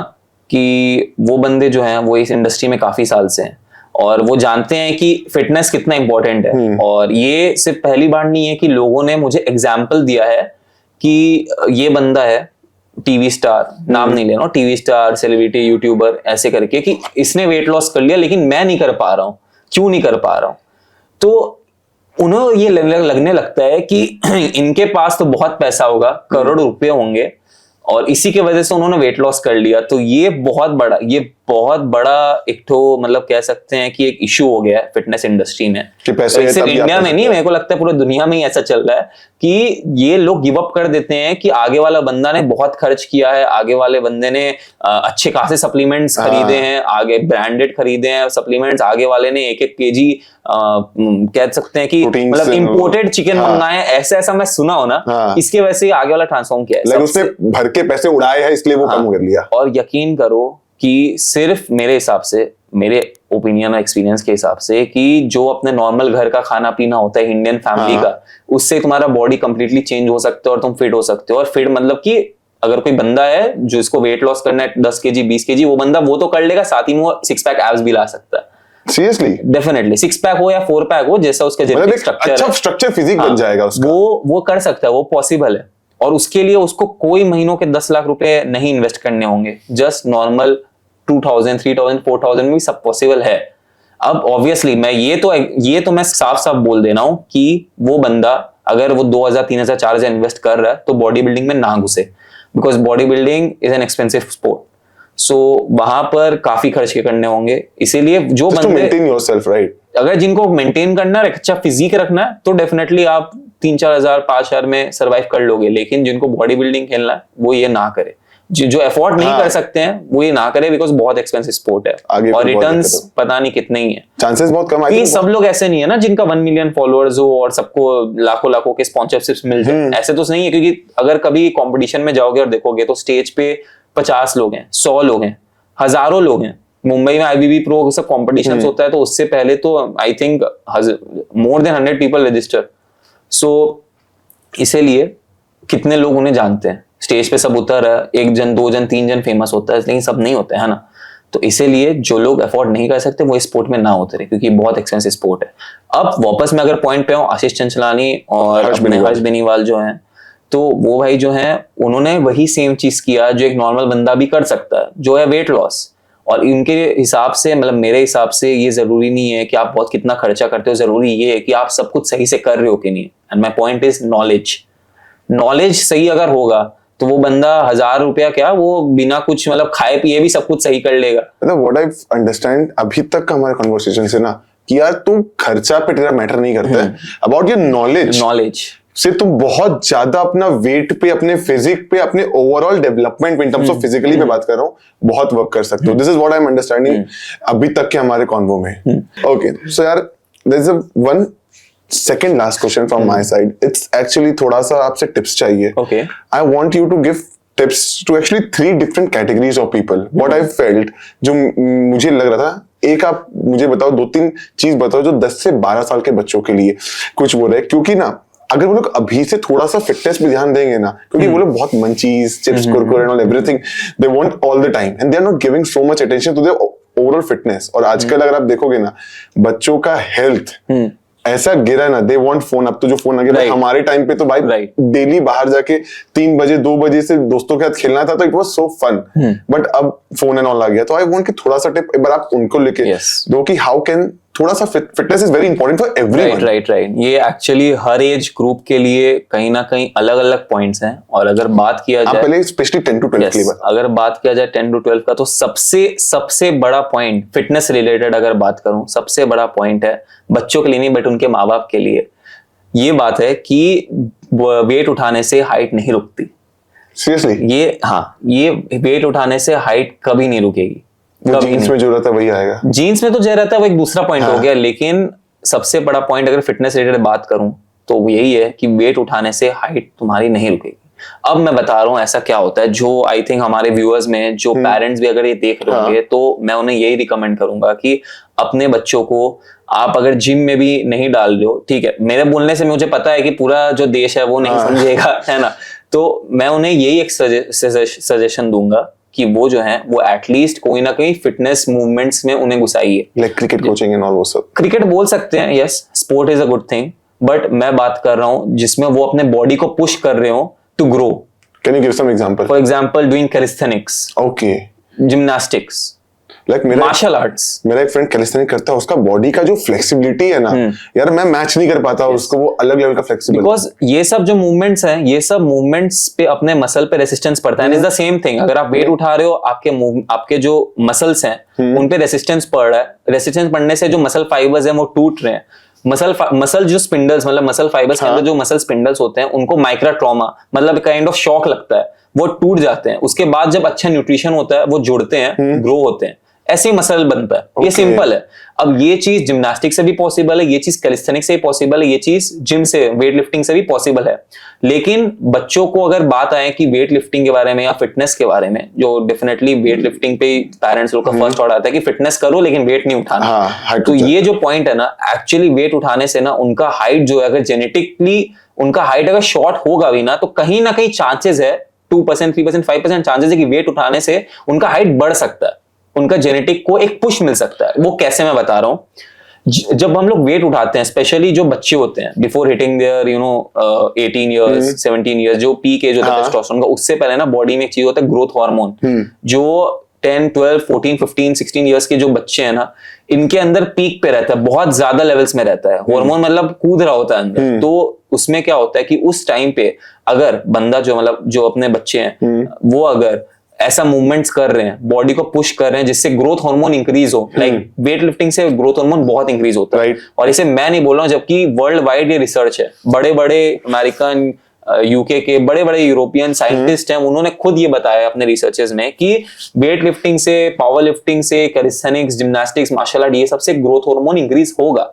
कि वो बंदे जो हैं वो इस इंडस्ट्री में काफी साल से हैं, और वो जानते हैं कि फिटनेस कितना इंपॉर्टेंट है। और ये सिर्फ पहली बार नहीं है कि लोगों ने मुझे एग्जाम्पल दिया है कि ये बंदा है टीवी स्टार, नाम नहीं लेना, टीवी स्टार, सेलिब्रिटी, यूट्यूबर, ऐसे करके कि इसने वेट लॉस कर लिया लेकिन मैं नहीं कर पा रहा हूँ, क्यों नहीं कर पा रहा हूँ। तो उन्हें ये लगने लगता है कि इनके पास तो बहुत पैसा होगा, करोड़ रुपए होंगे, और इसी के वजह से उन्होंने वेट लॉस कर लिया। तो ये बहुत बड़ा एक तो मतलब कह सकते हैं कि एक इशू हो गया है फिटनेस इंडस्ट्री में, सिर्फ इंडिया में नहीं, मेरे को लगता है पूरी दुनिया में ही ऐसा चल रहा है कि ये लोग गिव अप कर देते हैं कि आगे वाला बंदा ने बहुत खर्च किया है, आगे वाले बंदे ने अच्छे खासे सप्लीमेंट्स खरीदे हैं, आगे ब्रांडेड खरीदे हैं सप्लीमेंट्स, आगे वाले ने 1-1 केजी कह सकते हैं कि मतलब इंपोर्टेड चिकन मंगाए, ऐसा मैं सुना हो ना, इसके वजह से आगे वाला ट्रांसफॉर्म किया है, उसने भर के पैसे उड़ाए हैं इसलिए वो कम कर लिया। और यकीन करो कि सिर्फ मेरे हिसाब से, मेरे ओपिनियन और एक्सपीरियंस के हिसाब से, कि जो अपने नॉर्मल घर का खाना पीना होता है इंडियन फैमिली का, उससे तुम्हारा बॉडी कंप्लीटली चेंज हो सकता है और तुम फिट हो सकते हो। और फिट मतलब कि अगर कोई बंदा है जो इसको वेट लॉस करना है 10 केजी 20 केजी, वो बंदा वो तो कर लेगा, साथ ही में वो 6 पैक एब्स भी ला सकता है। सीरियसली? डेफिनेटली 6 पैक हो या 4 पैक हो, जैसा उसका जेनेटिक स्ट्रक्चर, अच्छा स्ट्रक्चर फिजिक बन जाएगा उसका, वो कर सकता है, वो पॉसिबल है। और उसके लिए उसको कोई महीनों के 10 लाख रुपए नहीं इन्वेस्ट करने होंगे, जस्ट नॉर्मल 2000, 3000, 4000 में भी सब पॉसिबल है। अब ऑब्वियसली मैं ये तो मैं साफ साफ बोल दे रहा हूं कि वो बंदा अगर वो 2000, 3000, 4000 इन्वेस्ट कर रहा है तो बॉडी बिल्डिंग में ना घुसे। Because body building is an expensive sport. So वहां पर काफी खर्च के करने होंगे, इसीलिए जो Just to बंदे maintain yourself, right? अगर जिनको मेंटेन करना है, अच्छा फिजिक रखना है, तो डेफिनेटली आप 3-4 हजार 5 हजार में सरवाइव कर लोगे। लेकिन जिनको बॉडी बिल्डिंग खेलना है वो ये ना करे, जो अफोर्ड नहीं कर सकते हैं वो ये ना करे, बिकॉज बहुत एक्सपेंसिव स्पोर्ट है आगे और फिर बहुत रिटर्न्स दिक्कत पता नहीं कितने ही है। चांसेस बहुत कम कि सब लोग ऐसे नहीं है ना जिनका 1 मिलियन फॉलोअर्स हो और सबको लाखों लाखों के स्पॉन्सरशिप्स मिल जाए, ऐसे तो नहीं है। क्योंकि अगर कभी कंपटीशन में जाओगे और देखोगे तो स्टेज पे 50 लोग हैं, 100 लोग हैं, हजारों लोग हैं। मुंबई में IBB प्रो सब कॉम्पिटिशन होता है, तो उससे पहले तो I think more than 100 people register. So इसीलिए कितने लोग उन्हें जानते हैं, स्टेज पे सब उतर है, 1 जन 2 जन 3 जन फेमस होता है, लेकिन सब नहीं होते है ना। तो इसीलिए जो लोग अफोर्ड नहीं कर सकते वो इस स्पोर्ट में ना उतरे, क्योंकि बहुत एक्सपेंसिव स्पोर्ट है। अब वापस मैं अगर पॉइंट पे आऊं, आशीष चंचलानी और हर्ष बेनीवाल जो हैं, तो वो भाई जो हैं उन्होंने वही सेम चीज किया जो एक नॉर्मल बंदा भी कर सकता है, जो है वेट लॉस। और इनके हिसाब से, मतलब मेरे हिसाब से, ये जरूरी नहीं है कि आप बहुत कितना खर्चा करते हो, जरूरी ये है कि आप सब कुछ सही से कर रहे हो कि नहीं। And my point is knowledge सही अगर होगा तो वो बंदा 1000 रुपया क्या, वो बिना कुछ मतलब खाए पिए भी सब कुछ सही कर लेगा। मतलब व्हाट आई अंडरस्टैंड अभी तक का हमारे कन्वर्सेशन से ना, कि यार तू खर्चा पे तेरा मैटर नहीं करता है, अबाउट योर नॉलेज से तुम बहुत ज्यादा अपना वेट पे, अपने फिजिक पे, अपने overall development in terms of physically मैं बात कर रहा हूँ, बहुत वर्क कर सकते हो। This is what I am understanding अभी तक के हमारे कॉन्वो में। ओके, सो यार there is one second last question from my side. It's actually थोड़ा सा आपसे टिप्स चाहिए। Okay, I want you to give tips to actually 3 different categories of people. What I felt, जो मुझे लग रहा था, एक आप मुझे बताओ, 2-3 चीज बताओ जो 10 से 12 साल के बच्चों के लिए कुछ बोल रहे हैं। क्योंकि ना अगर वो लोग अभी से थोड़ा सा फिटनेस पे ध्यान देंगे ना, क्योंकि वो लोग बहुत munchies, chips, Kurkure and all everything they want all the time and they are not giving so much attention to their overall fitness. और आजकल अगर आप देखोगे ना, बच्चों का हेल्थ ऐसा गिरा ना, दे वांट फोन। अब तो जो फोन आ गया, हमारे टाइम पे तो भाई डेली बाहर जाके 3 बजे 2 बजे से दोस्तों के साथ खेलना था, तो it was so fun. But अब फोन एंड ऑल आ गया, तो आई वांट कि थोड़ा सा टिप एक बार आप उनको लेके दो कि हाउ कैन थोड़ा सा fitness is very important for everyone. Right. ये एक्चुअली हर एज ग्रुप के लिए कहीं ना कहीं अलग अलग पॉइंट्स हैं। और अगर बात किया जाए पहले स्पेशली 10 to 12 के लिए, अगर बात किया जाए 10 to 12 का, तो सबसे बड़ा पॉइंट फिटनेस रिलेटेड अगर बात करूं, सबसे बड़ा पॉइंट है बच्चों के लिए नहीं बट उनके माँ बाप के लिए, ये बात है कि वेट उठाने से हाइट नहीं रुकती। सीरियसली? ये वेट उठाने से हाइट कभी नहीं रुकेगी। जीन्स में जो रहता है वही आएगा। जीन्स में तो जो रहता है वो एक दूसरा पॉइंट हो गया, लेकिन सबसे बड़ा पॉइंट अगर फिटनेस रिलेटेड बात करूं तो वो यही है कि वेट उठाने से हाइट तुम्हारी नहीं रुकेगी। अब मैं बता रहा हूं ऐसा क्या होता है, जो आई थिंक हमारे व्यूअर्स में जो पेरेंट्स भी अगर ये देख रहे होंगे, तो मैं उन्हें यही रिकमेंड करूंगा कि अपने बच्चों को आप अगर जिम में भी नहीं डाल रहे हो, ठीक है, मेरे बोलने से मुझे पता है कि पूरा जो देश है वो नहीं समझेगा, है ना, तो मैं उन्हें यही एक सजेशन दूंगा कि वो जो है वो एटलीस्ट कोई ना कोई फिटनेस मूवमेंट्स में उन्हें घुसाइए, like cricket coaching and all वो सब। क्रिकेट बोल सकते हैं, yes, sport is a good thing, but मैं बात कर रहा हूं जिसमें वो अपने बॉडी को पुश कर रहे हो to grow. Can you give some example? For example doing calisthenics, okay, gymnastics, like martial arts. मेरा एक फ्रेंड कैलिस्थेनिक्स करता है, उसका बॉडी का जो फ्लेक्सिबिलिटी है ना, यार मैं मैच नहीं कर पाता उसको, वो अलग लेवल का फ्लेक्सिबिलिटी। बिकॉज ये सब जो मूवमेंट्स हैं, ये सब मूवमेंट्स पे अपने मसल पे रेसिस्टेंस पड़ता है। इज द सेम थिंग, अगर आप वेट उठा रहे हो, आपके जो मसल्स हैं उन पे रेसिस्टेंस पड़ रहा है, रेसिस्टेंस पड़ने से जो मसल फाइबर्स हैं वो टूट रहे हैं। मसल जो स्पिंडल्स, मतलब मसल फाइबर्स के अंदर जो मसल स्पिंडल्स होते हैं, उनको माइक्रो ट्रॉमा, मतलब काइंड ऑफ शॉक लगता है, वो टूट जाते हैं। उसके बाद जब अच्छा न्यूट्रिशन होता है वो जुड़ते हैं, ग्रो होते हैं, ऐसे ही मसल बनता है। ये सिंपल है। अब ये चीज जिम्नास्टिक से भी पॉसिबल है, ये चीज कैलिस्थेनिक से भी पॉसिबल है, ये चीज जिम से, वेट लिफ्टिंग से भी पॉसिबल है। लेकिन बच्चों को अगर बात आए कि वेट लिफ्टिंग के बारे में या फिटनेस के बारे में, जो डेफिनेटली वेट लिफ्टिंग पे पेरेंट्स लोग का फर्स्ट ऑर्डर आता है कि फिटनेस करो लेकिन वेट नहीं उठाना। तो ये जो पॉइंट है ना, एक्चुअली वेट उठाने से ना उनका हाइट जो है, अगर जेनेटिकली उनका हाइट अगर शॉर्ट होगा भी ना, तो कहीं ना कहीं चांसेस है 2%, 3%, 5% चांसेस है कि वेट उठाने से उनका हाइट बढ़ सकता है, उनका जेनेटिक को एक पुश मिल सकता है। वो कैसे, मैं बता रहा हूं। जब हम लोग वेट उठाते हैं, स्पेशली जो बच्चे होते हैं before hitting their 18 years 17 years, जो पीक एज होता है टेस्टोस्टेरोन का, उससे पहले ना बॉडी में एक चीज होता है ग्रोथ हार्मोन, जो 10, 12, 14, 15, 16 इयर्स के जो बच्चे हैं ना, इनके अंदर पीक पे रहता है, बहुत ज्यादा लेवल्स में रहता है हार्मोन, मतलब कूद रहा होता है अंदर। तो उसमें क्या होता है कि उस टाइम पे अगर बंदा जो मतलब जो अपने बच्चे हैं वो अगर ऐसा मूवमेंट्स कर रहे हैं, बॉडी को पुश कर रहे हैं जिससे ग्रोथ हार्मोन इंक्रीज हो, लाइक वेट लिफ्टिंग से ग्रोथ हार्मोन बहुत इंक्रीज होता है। और इसे मैं नहीं बोल रहा हूँ, जबकि वर्ल्ड वाइड ये रिसर्च है, बड़े बड़े अमेरिकन, यूके के बड़े बड़े यूरोपियन साइंटिस्ट हैं, उन्होंने खुद ये बताया अपने रिसर्चेस में कि वेट लिफ्टिंग से, पावर लिफ्टिंग से, कैलिस्थेनिक्स, जिम्नास्टिक्स, मार्शल आर्ट, ये सबसे ग्रोथ हार्मोन इंक्रीज होगा।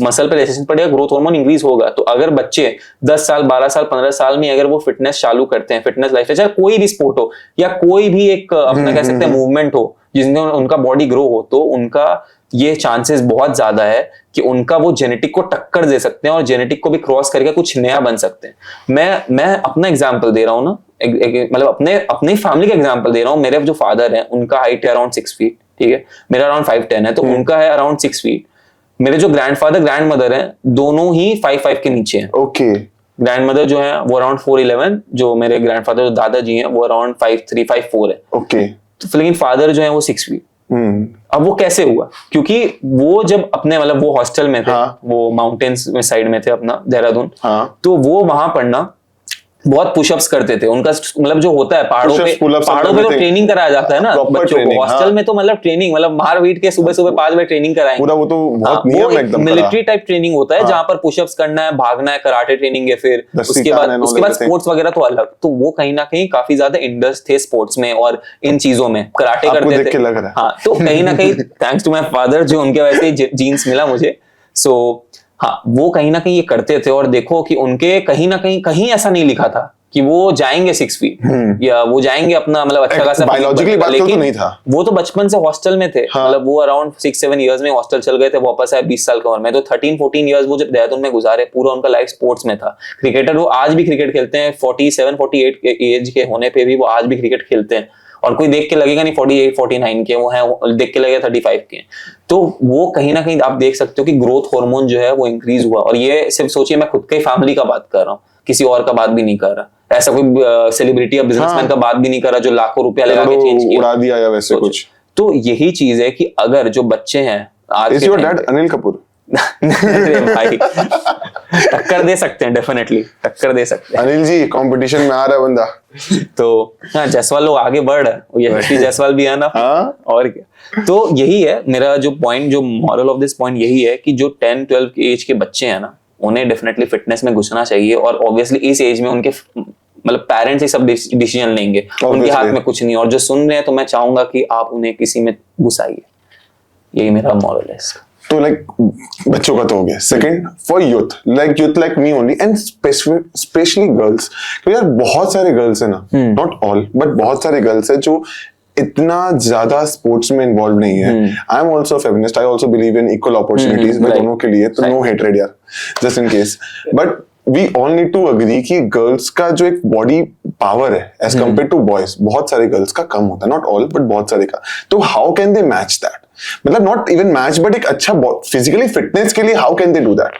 मसल पे रेजिस्टेंस पड़ेगा, ग्रोथ हार्मोन इंक्रीज होगा। तो अगर बच्चे 10 साल, 12 साल, 15 साल में अगर वो फिटनेस चालू करते हैं, फिटनेस लाइफ चाहे कोई भी स्पोर्ट हो या कोई भी एक अपना कह सकते हैं मूवमेंट हो जिसमें उनका बॉडी ग्रो हो, तो उनका ये चांसेस बहुत ज्यादा है कि उनका वो जेनेटिक को टक्कर दे सकते हैं और जेनेटिक को भी क्रॉस करके कुछ नया बन सकते हैं। मैं अपना एग्जांपल दे रहा हूँ ना, मतलब अपने फैमिली का एग्जांपल दे रहा हूँ। मेरे जो फादर हैं उनका हाइट है अराउंड 6 फीट, ठीक है, मेरा अराउंड 5'10" है, तो उनका है अराउंड 6 फीट। मेरे जो ग्रैंडफादर ग्रैंडमदर हैं दोनों ही 5'5" के नीचे हैं। ओके। ग्रैंडमदर जो है वो अराउंड 4'11", जो मेरे ग्रैंडफादर जो दादाजी हैं वो अराउंड 5'3", 5'4" है। ओके। तो लेकिन फादर जो है वो 6 फीट। अब वो कैसे हुआ? क्योंकि वो जब अपने मतलब वो हॉस्टल में थे, वो माउंटेन्स में साइड में थे अपना देहरादून, तो वो वहां पर ना बहुत पुशअप्स करते थे। उनका मतलब जो होता है पहाड़ों पे तो ट्रेनिंग कराया जाता है ना बच्चों को। हॉस्टल में तो मतलब ट्रेनिंग, मतलब मार पीट के सुबह 5 बजे ट्रेनिंग कराएंगे पूरा। वो तो बहुत नियम एकदम मिलिट्री टाइप ट्रेनिंग होता है, जहां पर पुशअप्स करना है, भागना है, कराटे ट्रेनिंग है, फिर उसके बाद स्पोर्ट्स वगैरह तो अलग। तो वो कहीं ना कहीं काफी ज्यादा इंटरेस्ट थे स्पोर्ट्स में और इन चीजों में, कराटे करते थे। हाँ, तो कहीं ना कहीं थैंक्स टू माई फादर, जो उनके वजह से जीन्स मिला मुझे। सो हाँ, वो कहीं ना कहीं ये करते थे। और देखो कि उनके कहीं ना कहीं ऐसा नहीं लिखा था कि वो जाएंगे 6 फीट या वो जाएंगे अपना मतलब अच्छा खासा बायोलॉजिकली बात तो नहीं था। वो तो बचपन से हॉस्टल में थे, मतलब वो अराउंड 6-7 इयर्स में हॉस्टल चल गए थे, वापस आए 20 साल की उम्र में। तो 13-14 इयर्स वो जब देहरादून में गुजारे, पूरा उनका लाइफ स्पोर्ट्स में था। क्रिकेटर वो आज भी क्रिकेट खेलते हैं, 47-48 के एज के होने पे भी वो आज भी क्रिकेट खेलते हैं। और कोई देख के लगेगा नहीं 48-49 के वो हैं, देख के लगेगा 35 के। तो वो कहीं ना कहीं आप देख सकते हो कि ग्रोथ हार्मोन जो है वो इंक्रीज हुआ। और ये सिर्फ सोचिए, मैं खुद के फैमिली का बात कर रहा हूँ, किसी और का बात भी नहीं कर रहा, ऐसा कोई सेलिब्रिटी या बिजनेसमैन का बात भी नहीं कर रहा जो लाखों रुपया लगा के चेंज किया, उड़ा दिया या वैसे कुछ। तो यही चीज है कि अगर जो बच्चे हैं आज Is your dad Anil Kapoor? अरे भाई, टक्कर दे सकते हैं, डेफिनेटली टक्कर दे सकते हैं। अनिल जी कंपटीशन में आ रहा है बंदा। तो हाँ, जायसवाल लोग आगे बढ़ रहे हैं, ये हर्षी जायसवाल भी है ना। और क्या, तो यही है मेरा जो पॉइंट, जो मॉरल ऑफ दिस पॉइंट यही है कि जो 10-12 की एज के बच्चे हैं ना, उन्हें डेफिनेटली फिटनेस में घुसना चाहिए। और ऑब्वियसली इस एज में उनके मतलब पेरेंट्स ही सब डिसीजन लेंगे, उनके हाथ में कुछ नहीं। और जो सुन रहे हैं, तो मैं चाहूंगा कि आप उन्हें किसी में घुसाइए, यही मेरा मॉरल है इसका। तो लाइक बच्चों का तो हो गया। Second, for youth like me only and specially girls, क्योंकि यार बहुत सारे गर्ल्स है ना, नॉट ऑल बट बहुत सारे गर्ल्स है जो इतना ज्यादा स्पोर्ट्स में इन्वॉल्व नहीं है। I am also feminist, I also believe in equal opportunities दोनों के लिए, तो नो हेटरेड यार, just in case. But we all need to agree कि गर्ल्स का जो एक बॉडी पावर है एज कम्पेयर टू बॉयज, बहुत सारे गर्ल्स का कम होता है, नॉट ऑल बट बहुत सारे का। तो how can they match that? मतलब नॉट इवन मैच बट एक अच्छा फिजिकली फिटनेस के लिए how can they do that?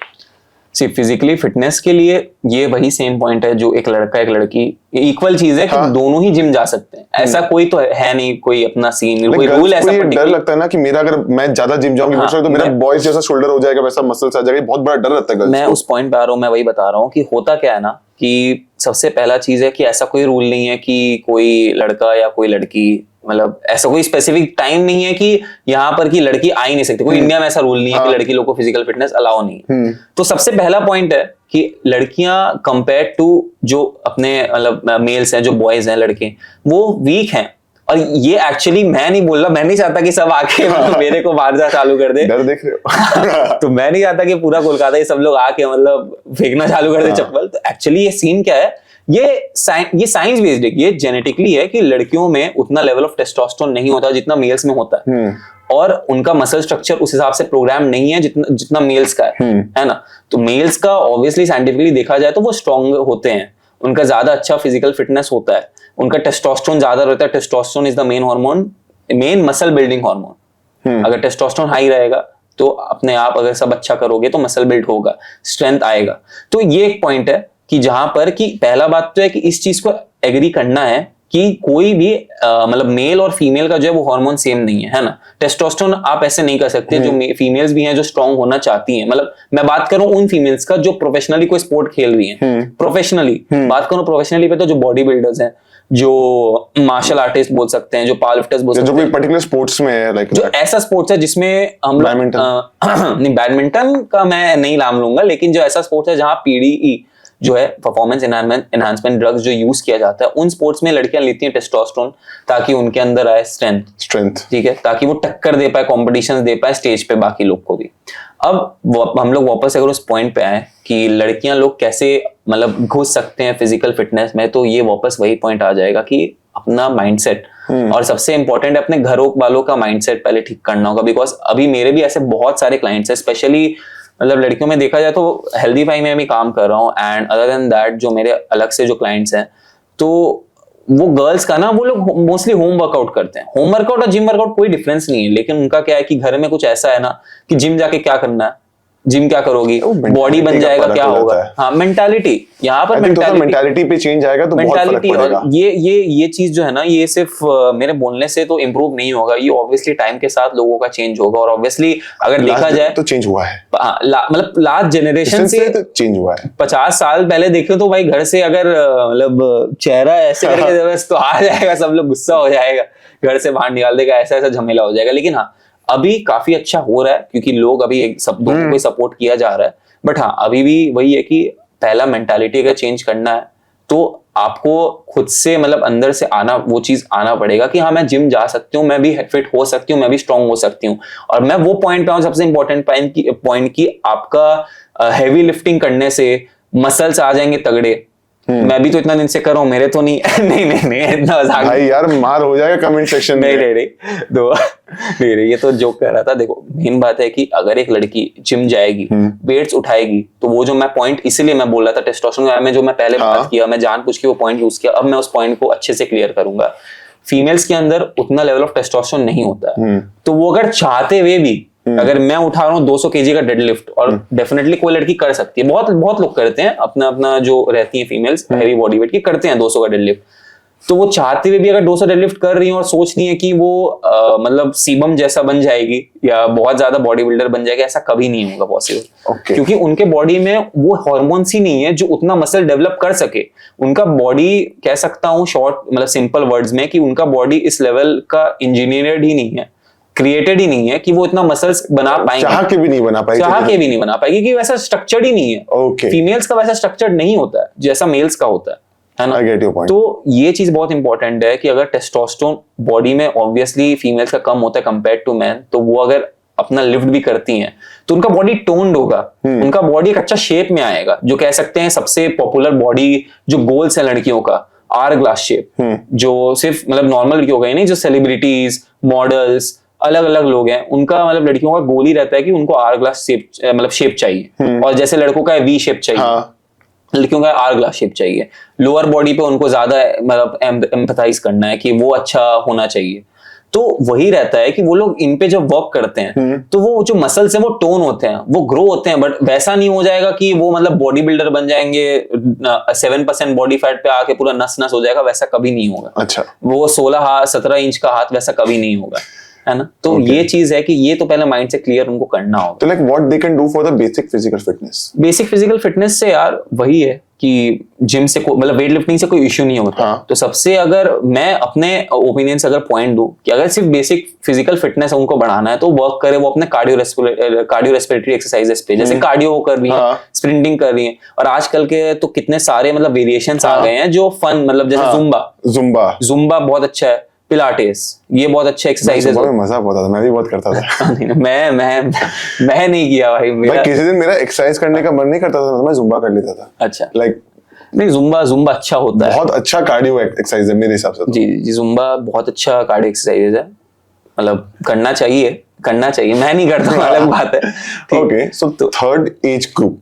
See physically fitness के लिए ये वही सेम पॉइंट है जो एक लड़का एक लड़की इक्वल चीज है कि दोनों ही जिम जा सकते हैं। ऐसा कोई तो है नहीं, कोई अपना सीन, कोई रूल ऐसा डर लगता है ना कि मेरा अगर मैं ज्यादा जिम जाऊंगी तो मेरा बॉयज जैसा शोल्डर हो जाएगा, वैसा मसल्स आ जाएगा, बहुत बड़ा डर रहता है। मैं उस पॉइंट पे आ रहा हूँ, मैं वही बता रहा हूँ कि होता क्या है ना कि सबसे पहला चीज है कि ऐसा कोई रूल नहीं है कि कोई लड़का या कोई लड़की, मतलब ऐसा कोई स्पेसिफिक टाइम नहीं है कि यहाँ पर की लड़की आ ही नहीं सकती। कोई इंडिया में ऐसा रूल नहीं है कि लड़की लोग को फिजिकल फिटनेस अलाउ नहीं है। तो सबसे पहला पॉइंट है कि लड़कियां कंपेयर टू जो अपने मतलब मेल्स हैं, जो बॉयज हैं लड़के, वो वीक हैं। और ये एक्चुअली मैं नहीं बोल रहा, मैं नहीं चाहता कि सब आके मतलब मेरे को मारना चालू कर दे, डर देख रहे हो। तो मैं नहीं चाहता कि पूरा कोलकाता ये सब लोग आके मतलब फेंकना चालू कर दे चप्पल। तो एक्चुअली ये सीन क्या है, ये साइंस बेस्ड है, ये जेनेटिकली है कि लड़कियों में उतना लेवल ऑफ टेस्टोस्टेरोन नहीं होता जितना मेल्स में होता है। और उनका मसल स्ट्रक्चर उस हिसाब से प्रोग्राम नहीं है जितना मेल्स का है ना। तो मेल्स का ऑब्वियसली साइंटिफिकली देखा जाए तो वो स्ट्रॉन्ग होते हैं, उनका ज्यादा अच्छा फिजिकल फिटनेस होता है, उनका टेस्टोस्टेरोन ज्यादा रहता है। Testosterone is the main hormone, main muscle building hormone. अगर टेस्टोस्टेरोन हाई रहेगा तो अपने आप अगर सब अच्छा करोगे तो मसल बिल्ड होगा, स्ट्रेंथ आएगा। तो ये एक पॉइंट है कि जहां पर कि पहला बात तो है कि इस चीज को एग्री करना है कि कोई भी मतलब मेल और फीमेल का जो है वो हार्मोन सेम नहीं है ना। टेस्टोस्टेरोन आप ऐसे नहीं कर सकते, जो फीमेल्स भी हैं जो स्ट्रांग होना चाहती हैं, मतलब मैं बात करूं उन फीमेल्स का जो प्रोफेशनली कोई स्पोर्ट खेल रही हैं, प्रोफेशनली बात करूं प्रोफेशनली पे, तो जो बॉडी बिल्डर्स हैं, जो मार्शल आर्टिस्ट बोल सकते हैं, जो पावर लिफ्टर्स बोल सकते हैं, जो कोई पर्टिकुलर स्पोर्ट्स में है, लाइक जो ऐसा स्पोर्ट्स है जिसमें हम लोग नहीं, बैडमिंटन का मैं नहीं नाम लूंगा, लेकिन जो ऐसा स्पोर्ट्स है जहां पीडीई जो है परफॉर्मेंस एनहांसमेंट ड्रग्स जो यूज किया जाता है, उन स्पोर्ट्स में लड़कियां लेती हैं टेस्टोस्टेरोन ताकि उनके अंदर आए स्ट्रेंथ, ठीक है, ताकि वो टक्कर दे पाए, कॉम्पिटिशंस दे पाए स्टेज पे बाकी लोग को भी। अब हम लोग वापस अगर उस पॉइंट पे आए कि लड़कियां लोग कैसे मतलब घुस सकते हैं फिजिकल फिटनेस में, तो ये वापस वही पॉइंट आ जाएगा कि अपना माइंडसेट, और सबसे इंपॉर्टेंट है अपने घरों वालों का माइंडसेट पहले ठीक करना होगा। बिकॉज अभी मेरे भी ऐसे बहुत सारे क्लाइंट्स हैं, स्पेशली मतलब लड़कियों में देखा जाए तो हेल्दीफाई में भी काम कर रहा हूँ, एंड अदर देन दैट जो मेरे अलग से जो क्लाइंट्स हैं, तो वो गर्ल्स का ना, वो लोग मोस्टली होम वर्कआउट करते हैं। होम वर्कआउट और जिम वर्कआउट कोई डिफरेंस नहीं है, लेकिन उनका क्या है कि घर में कुछ ऐसा है ना कि जिम जाके क्या करना है, जिम क्या करोगी, बॉडी बन जाएगा, क्या होगा। हाँ, मेंटालिटी, यहाँ पर मेंटालिटी पे चेंज आएगा तो बहुत फर्क पड़ेगा। ये चीज जो है ना, ये सिर्फ मेरे बोलने से तो इम्प्रूव नहीं होगा, ये ऑब्वियसली टाइम के साथ लोगों का चेंज होगा। और ऑब्वियसली अगर देखा जाए तो चेंज हुआ है, मतलब लास्ट जनरेशन से तो चेंज हुआ है। 50 साल पहले देखे तो भाई घर से अगर मतलब चेहरा ऐसे करके तो आ जाएगा, सब लोग गुस्सा हो जाएगा, घर से बाहर निकाल देगा, ऐसा ऐसा झमेला हो जाएगा। लेकिन हाँ, अभी काफी अच्छा हो रहा है क्योंकि लोग अभी सब दोनों को सपोर्ट किया जा रहा है। बट हाँ, अभी भी वही है कि पहला मेंटालिटी अगर चेंज करना है तो आपको खुद से मतलब अंदर से आना, वो चीज आना पड़ेगा कि हाँ मैं जिम जा सकती हूँ, मैं भी फिट हो सकती हूँ, मैं भी स्ट्रांग हो सकती हूँ। और मैं वो पॉइंट पे आऊँ, सबसे इंपॉर्टेंट पॉइंट की आपका हैवी लिफ्टिंग करने से मसल्स आ जाएंगे तगड़े। मैं भी तो इतना दिन से कर रहा हूँ, मेरे तो नहीं नहीं इतना मजाक भाई यार, मार हो जाएगा कमेंट सेक्शन में। नहीं, ये तो जोक कर रहा था। देखो, मेन बात है कि अगर एक लड़की जिम जाएगी, वेट्स उठाएगी, तो वो जो मैं पॉइंट इसीलिए मैं बोल रहा था टेस्टोस्टेरोन में, जो मैं पहले बात किया, मैं जानबूझ के वो पॉइंट यूज किया, अब मैं उस पॉइंट को अच्छे से क्लियर करूंगा। फीमेल्स के अंदर उतना लेवल ऑफ टेस्टोस्टेरोन नहीं होता है, तो वो अगर चाहते हुए भी, अगर मैं उठा रहा हूँ 200 kg का डेडलिफ्ट, और डेफिनेटली कोई लड़की कर सकती है, बहुत लोग करते हैं, अपना जो रहती हैं फीमेल्स हैवी बॉडी वेट की करते हैं 200 का डेडलिफ्ट, तो वो चाहते हुए भी अगर 200 डेडलिफ्ट कर रही हैं और सोच रही है कि वो मतलब सीबम जैसा बन जाएगी या बहुत ज्यादा बॉडी बिल्डर बन जाएगी, ऐसा कभी नहीं होगा पॉसिबल। क्योंकि उनके बॉडी में वो हार्मोन्स ही नहीं है जो उतना मसल डेवलप कर सके। उनका बॉडी, कह सकता हूँ शॉर्ट मतलब सिंपल वर्ड्स में, कि उनका बॉडी इस लेवल का इंजीनियर्ड ही नहीं है, क्रिएटेड ही नहीं है कि वो इतना मसल्स बना पाएंगे, चाह के भी नहीं बना पाएगी, कि वैसा स्ट्रक्चर्ड ही नहीं है। फीमेल्स का वैसा स्ट्रक्चर्ड नहीं होता है जैसा मेल्स का होता है ना। I get your point. तो ये चीज बहुत इंपॉर्टेंट है कि अगर टेस्टोस्टेरोन बॉडी में ऑब्वियसली फीमेल्स का कम होता है कंपेयर टू मैन, तो वो अगर अपना लिफ्ट भी करती हैं तो उनका बॉडी टोन्ड होगा, उनका बॉडी एक अच्छा शेप में आएगा। जो कह सकते हैं सबसे पॉपुलर बॉडी जो गोल्स है लड़कियों का, आर ग्लास शेप, जो सिर्फ मतलब नॉर्मल लड़कियों का ही नहीं, जो सेलिब्रिटीज, मॉडल्स, अलग अलग लोग हैं, उनका मतलब लड़कियों का गोल ही रहता है कि उनको आर ग्लास शेप मतलब शेप चाहिए, और जैसे लड़कों का वी शेप चाहिए, लड़कियों का आर ग्लास शेप चाहिए। लोअर बॉडी पे उनको ज्यादा मतलब एम्पैथाइज करना है कि वो अच्छा होना चाहिए। तो वही रहता है कि वो लोग इन पे जब वर्क करते हैं तो वो जो मसल्स हैं वो टोन होते हैं, वो ग्रो होते हैं, बट वैसा नहीं हो जाएगा कि वो मतलब बॉडी बिल्डर बन जाएंगे, 7% बॉडी फैट पे आके पूरा नस नस हो जाएगा, वैसा कभी नहीं होगा। अच्छा, वो 17 इंच का हाथ वैसा कभी नहीं होगा, है ना। तो ये चीज है कि ये तो पहले माइंड से क्लियर उनको करना होगा। तो like what they can do for the basic physical fitness? Basic physical fitness से यार वही है कि जिम से मतलब वेट लिफ्टिंग से कोई इश्यू नहीं होता। तो सबसे अगर मैं अपने ओपिनियन से अगर पॉइंट दूं कि अगर सिर्फ बेसिक फिजिकल फिटनेस उनको बढ़ाना है तो वर्क करे वो अपने कार्डियो रेस्पिरेटरी एक्सरसाइजेस पे, जैसे कार्डियो कर रही है, स्प्रिंटिंग कर रही है, और आजकल के तो कितने सारे मतलब वेरिएशंस आ गए हैं जो फन, मतलब जैसे जुम्बा बहुत अच्छा है, पिलाटेस ये बहुत अच्छे एक्सरसाइजेस है, मजा बहुत आता था, मैं भी बहुत करता था। मैं नहीं किया भाई किसी दिन मेरा एक्सरसाइज करने का मन नहीं करता था, मैं जुम्बा कर लेता था। अच्छा, नहीं जुम्बा अच्छा होता है, बहुत अच्छा कार्डियो एक्सरसाइज है मेरे हिसाब से। जी जुम्बा बहुत अच्छा कार्डियो एक्सरसाइज है, मतलब करना चाहिए, मैं नहीं करता हूँ, अलग बात है। Okay, so third age group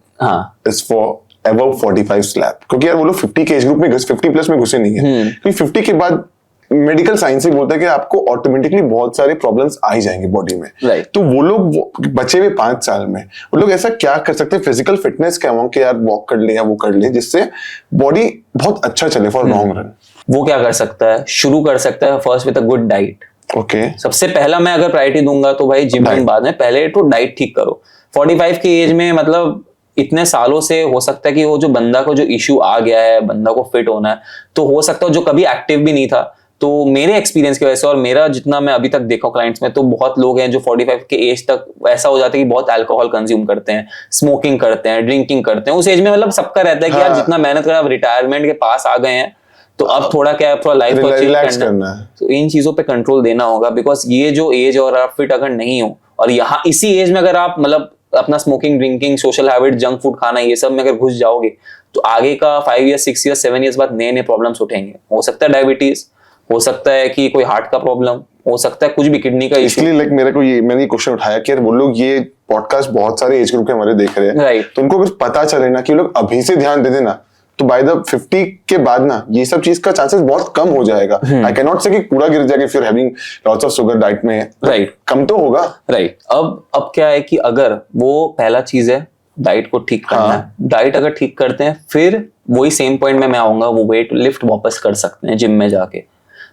is for above 45 slab, क्योंकि यार वो लोग 50 के एज ग्रुप में 50 प्लस में घुसे नहीं है, क्योंकि 50 के बाद मेडिकल साइंस ही बोलता है कि आपको ऑटोमेटिकली बहुत सारे प्रॉब्लम्स आ ही जाएंगे बॉडी में। Right. तो वो लोग बचे हुए 5 साल में वो लोग ऐसा क्या कर सकते हैं, फिजिकल फिटनेस क्या हो कि यार वॉक कर ले या वो कर ले, जिससे बॉडी बहुत अच्छा चले फॉर लॉन्ग रन। वो क्या कर सकता है, शुरू कर सकता है first with a good diet. Okay, सबसे पहला मैं अगर प्रायोरिटी दूंगा तो भाई जिम Diet. बाद में, पहले तो डाइट ठीक करो। 45 की एज में मतलब इतने सालों से हो सकता है कि वो जो बंदा को जो इश्यू आ गया है, बंदा को फिट होना है, तो हो सकता है जो कभी एक्टिव भी नहीं था। तो मेरे एक्सपीरियंस की वजह से और मेरा जितना मैं अभी तक देखा क्लाइंट्स में, तो बहुत लोग हैं जो 45 के एज तक ऐसा हो जाता है कि बहुत अल्कोहल कंज्यूम करते हैं, स्मोकिंग करते हैं, ड्रिंकिंग करते हैं। उस एज में मतलब सबका रहता है कि यार जितना मेहनत करा, रिटायरमेंट के पास आ गए हैं, तो अब थोड़ा क्या थोड़ा लाइफ को रिलैक्स करना है। तो इन चीजों पे कंट्रोल देना होगा, बिकॉज ये जो एज और आप फिट अगर नहीं हो और यहाँ इसी एज में अगर आप मतलब अपना smoking, drinking, social habit, junk food खाना, ये सब में अगर घुस जाओगे तो आगे का 5 ईयर्स, 6 ईयर्स, 7 ईयर्स बाद नए नए प्रॉब्लम्स उठेंगे। हो सकता है डायबिटीज, हो सकता है कि कोई हार्ट का प्रॉब्लम, हो सकता है कुछ भी, किडनी का इशू। इसलिए लाइक मेरे को मैंने ये क्वेश्चन उठाया कि यार वो लोग ये पॉडकास्ट बहुत सारे एज ग्रुप के हमारे देख रहे हैं, Right. तो उनको अगर पता चले ना कि लोग अभी से ध्यान दे देना, तो बाय द 50 के बाद ना ये सब चीज का चांसेस बहुत कम हो जाएगा। आई कैन नॉट से कि पूरा गिर जाएगा if you are having lots of sugar diet में, राइट, कम तो होगा। राइट। अब क्या है कि अगर वो पहला चीज है डाइट को ठीक करना है, डाइट अगर ठीक करते हैं, फिर वही सेम पॉइंट में मैं आऊंगा, वो वेट लिफ्ट वापस कर सकते हैं जिम में जाके।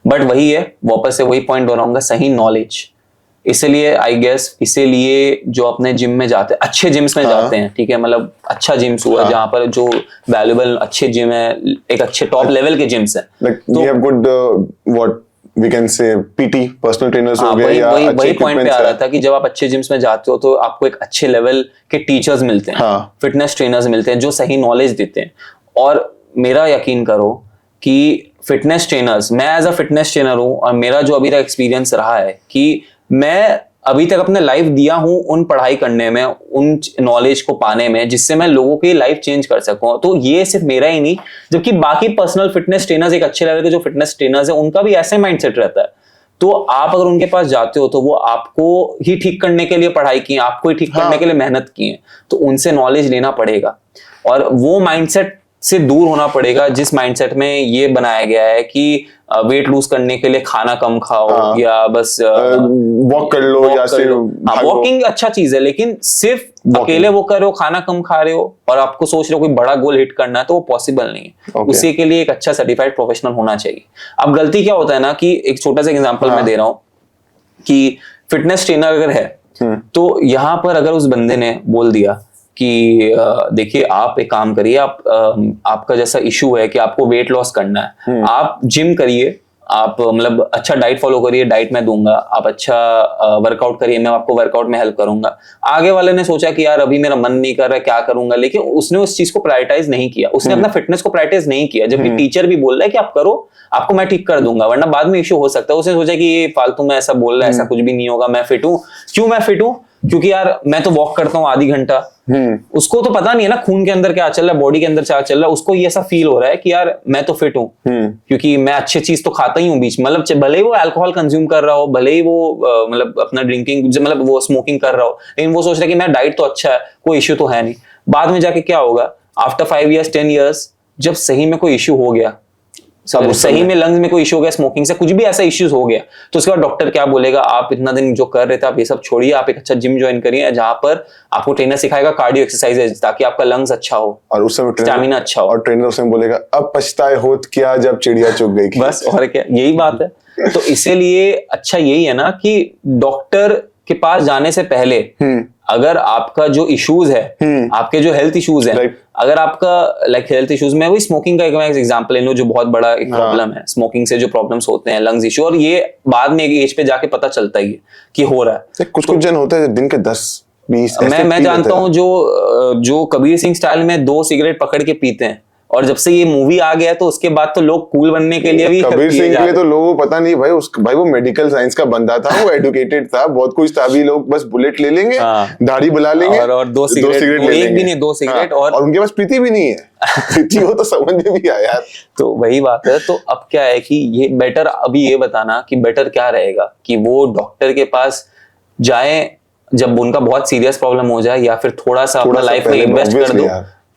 बट वही है, वापस से वही पॉइंट दोहराऊंगा, सही नॉलेज। इसलिए आई गेस, इसीलिए जो अपने जिम में जाते हैं, अच्छे जिम्स में जाते हैं, ठीक है, मतलब अच्छा जिम्स हुआ जहाँ पर जो वैल्यूएबल अच्छे जिम है, एक अच्छे टॉप लेवल के जिम्स है, like we have good what we can say PT, personal trainers हो गए, या वही पॉइंट पे आ रहा था कि जब आप अच्छे जिम्स में जाते हो तो आपको एक अच्छे लेवल के टीचर्स मिलते हैं, फिटनेस ट्रेनर्स मिलते हैं जो सही नॉलेज देते हैं। और मेरा यकीन करो कि फिटनेस ट्रेनर्स, मैं एज अ फिटनेस ट्रेनर हूं और मेरा जो अभी तक एक्सपीरियंस रहा है कि मैं अभी तक अपने लाइफ दिया हूं उन पढ़ाई करने में, उन नॉलेज को पाने में, जिससे मैं लोगों की लाइफ चेंज कर सकूं। तो ये सिर्फ मेरा ही नहीं, जबकि बाकी पर्सनल फिटनेस ट्रेनर्स, एक अच्छे लेवल के जो फिटनेस ट्रेनर्स हैं, उनका भी ऐसे माइंडसेट रहता है। तो आप अगर उनके पास जाते हो तो वो आपको ही ठीक करने के लिए पढ़ाई की, आपको ही ठीक करने के लिए मेहनत की है, तो उनसे नॉलेज लेना पड़ेगा और वो माइंडसेट से दूर होना पड़ेगा जिस माइंडसेट में ये बनाया गया है कि वेट लूज करने के लिए खाना कम खाओ, या बस वॉक कर लो, या सिर्फ वॉकिंग अच्छा चीज है, लेकिन सिर्फ अकेले वो कर रहे हो, खाना कम खा रहे हो और आपको सोच रहे हो कोई बड़ा गोल हिट करना है, तो वो पॉसिबल नहीं है। उसी के लिए एक अच्छा सर्टिफाइड प्रोफेशनल होना चाहिए। अब गलती क्या होता है ना कि एक छोटा सा एग्जांपल मैं दे रहा हूं कि फिटनेस ट्रेनर अगर है तो यहां पर अगर उस बंदे ने बोल दिया कि देखिए आप एक काम करिए, आपका जैसा इशू है कि आपको वेट लॉस करना है, आप जिम करिए, आप मतलब अच्छा डाइट फॉलो करिए, डाइट मैं दूंगा, आप अच्छा वर्कआउट करिए, मैं आपको वर्कआउट में हेल्प करूंगा। आगे वाले ने सोचा कि यार अभी मेरा मन नहीं कर रहा, क्या करूंगा, लेकिन उसने उस चीज को प्रायोरिटाइज नहीं किया, उसने अपना फिटनेस को प्रायोरिटाइज नहीं किया, जबकि टीचर भी बोल रहा है कि आप करो, आपको मैं ठीक कर दूंगा, वरना बाद में इशू हो सकता है। उसने सोचा कि ये फालतू में ऐसा बोल रहा है, ऐसा कुछ भी नहीं होगा, मैं फिट हूँ। क्यों मैं फिट हूँ? क्योंकि यार मैं तो वॉक करता हूँ आधी घंटा। उसको तो पता नहीं है ना खून के अंदर क्या चल रहा है, बॉडी के अंदर क्या चल रहा है। उसको ये ऐसा फील हो रहा है कि यार मैं तो फिट हूँ क्योंकि मैं अच्छी चीज तो खाता ही हूँ बीच में, मतलब भले ही वो अल्कोहल कंज्यूम कर रहा हो, भले ही वो मतलब अपना ड्रिंकिंग मतलब वो स्मोकिंग कर रहा हो, लेकिन वो सोच रहा है कि मैं डाइट तो अच्छा है, कोई इश्यू तो है नहीं। बाद में जाके क्या होगा, आफ्टर 5 ईयर्स 10 ईयर्स जब सही में कोई इश्यू हो गया, सब सही में लंग्स में कोई इशू हो गया, स्मोकिंग से कुछ भी ऐसा इश्यूज हो गया, तो उसके बाद डॉक्टर क्या बोलेगा, आप इतना दिन जो कर रहे थे आप ये सब छोड़िए, आप एक अच्छा जिम ज्वाइन करिए जहां पर आपको ट्रेनर सिखाएगा कार्डियो एक्सरसाइजेज, ताकि आपका लंग्स अच्छा हो और उस समय स्टैमिना अच्छा हो। और ट्रेनर उसमें बोलेगा अब पछताए होत क्या जब चिड़िया चुग गई। बस और क्या, यही बात है। तो इसीलिए अच्छा यही है ना कि डॉक्टर के पास जाने से पहले अगर आपका जो इश्यूज है, आपके जो हेल्थ इश्यूज है, अगर आपका लाइक हेल्थ इश्यूज में वही स्मोकिंग का एक एग्जांपल ले लो जो बहुत बड़ा एक प्रॉब्लम है, स्मोकिंग से जो प्रॉब्लम्स होते हैं लंग्स इश्यू, और ये बाद में एक एज पे जाके पता चलता ही है कि हो रहा है। कुछ जन होते हैं दिन के 10-20 मैं जानता हूँ जो कबीर सिंह स्टाइल में 2 सिगरेट पकड़ के पीते हैं, और जब से ये मूवी आ गया तो उसके बाद तो लोग कूल बनने के लिए भी कबीर सिंह के लिए तो लोगों को पता नहीं भाई वो मेडिकल साइंस का बंदा था, वो एजुकेटेड था, बहुत कुछ था। अभी लोग बस बुलेट ले लेंगे, दाढ़ी बुला लेंगे और 2 सिगरेट ले लेंगे, एक भी नहीं 2 सिगरेट, और उनके पास प्रीति भी नहीं है। प्रीति हो तो समझ में भी आया यार। तो वही बात है। तो अब क्या है कि ये बेटर, अभी ये बताना कि बेटर क्या रहेगा कि वो डॉक्टर के पास जाए जब उनका बहुत सीरियस प्रॉब्लम हो जाए, या फिर थोड़ा सा अपना लाइफ में इन्वेस्ट कर दो,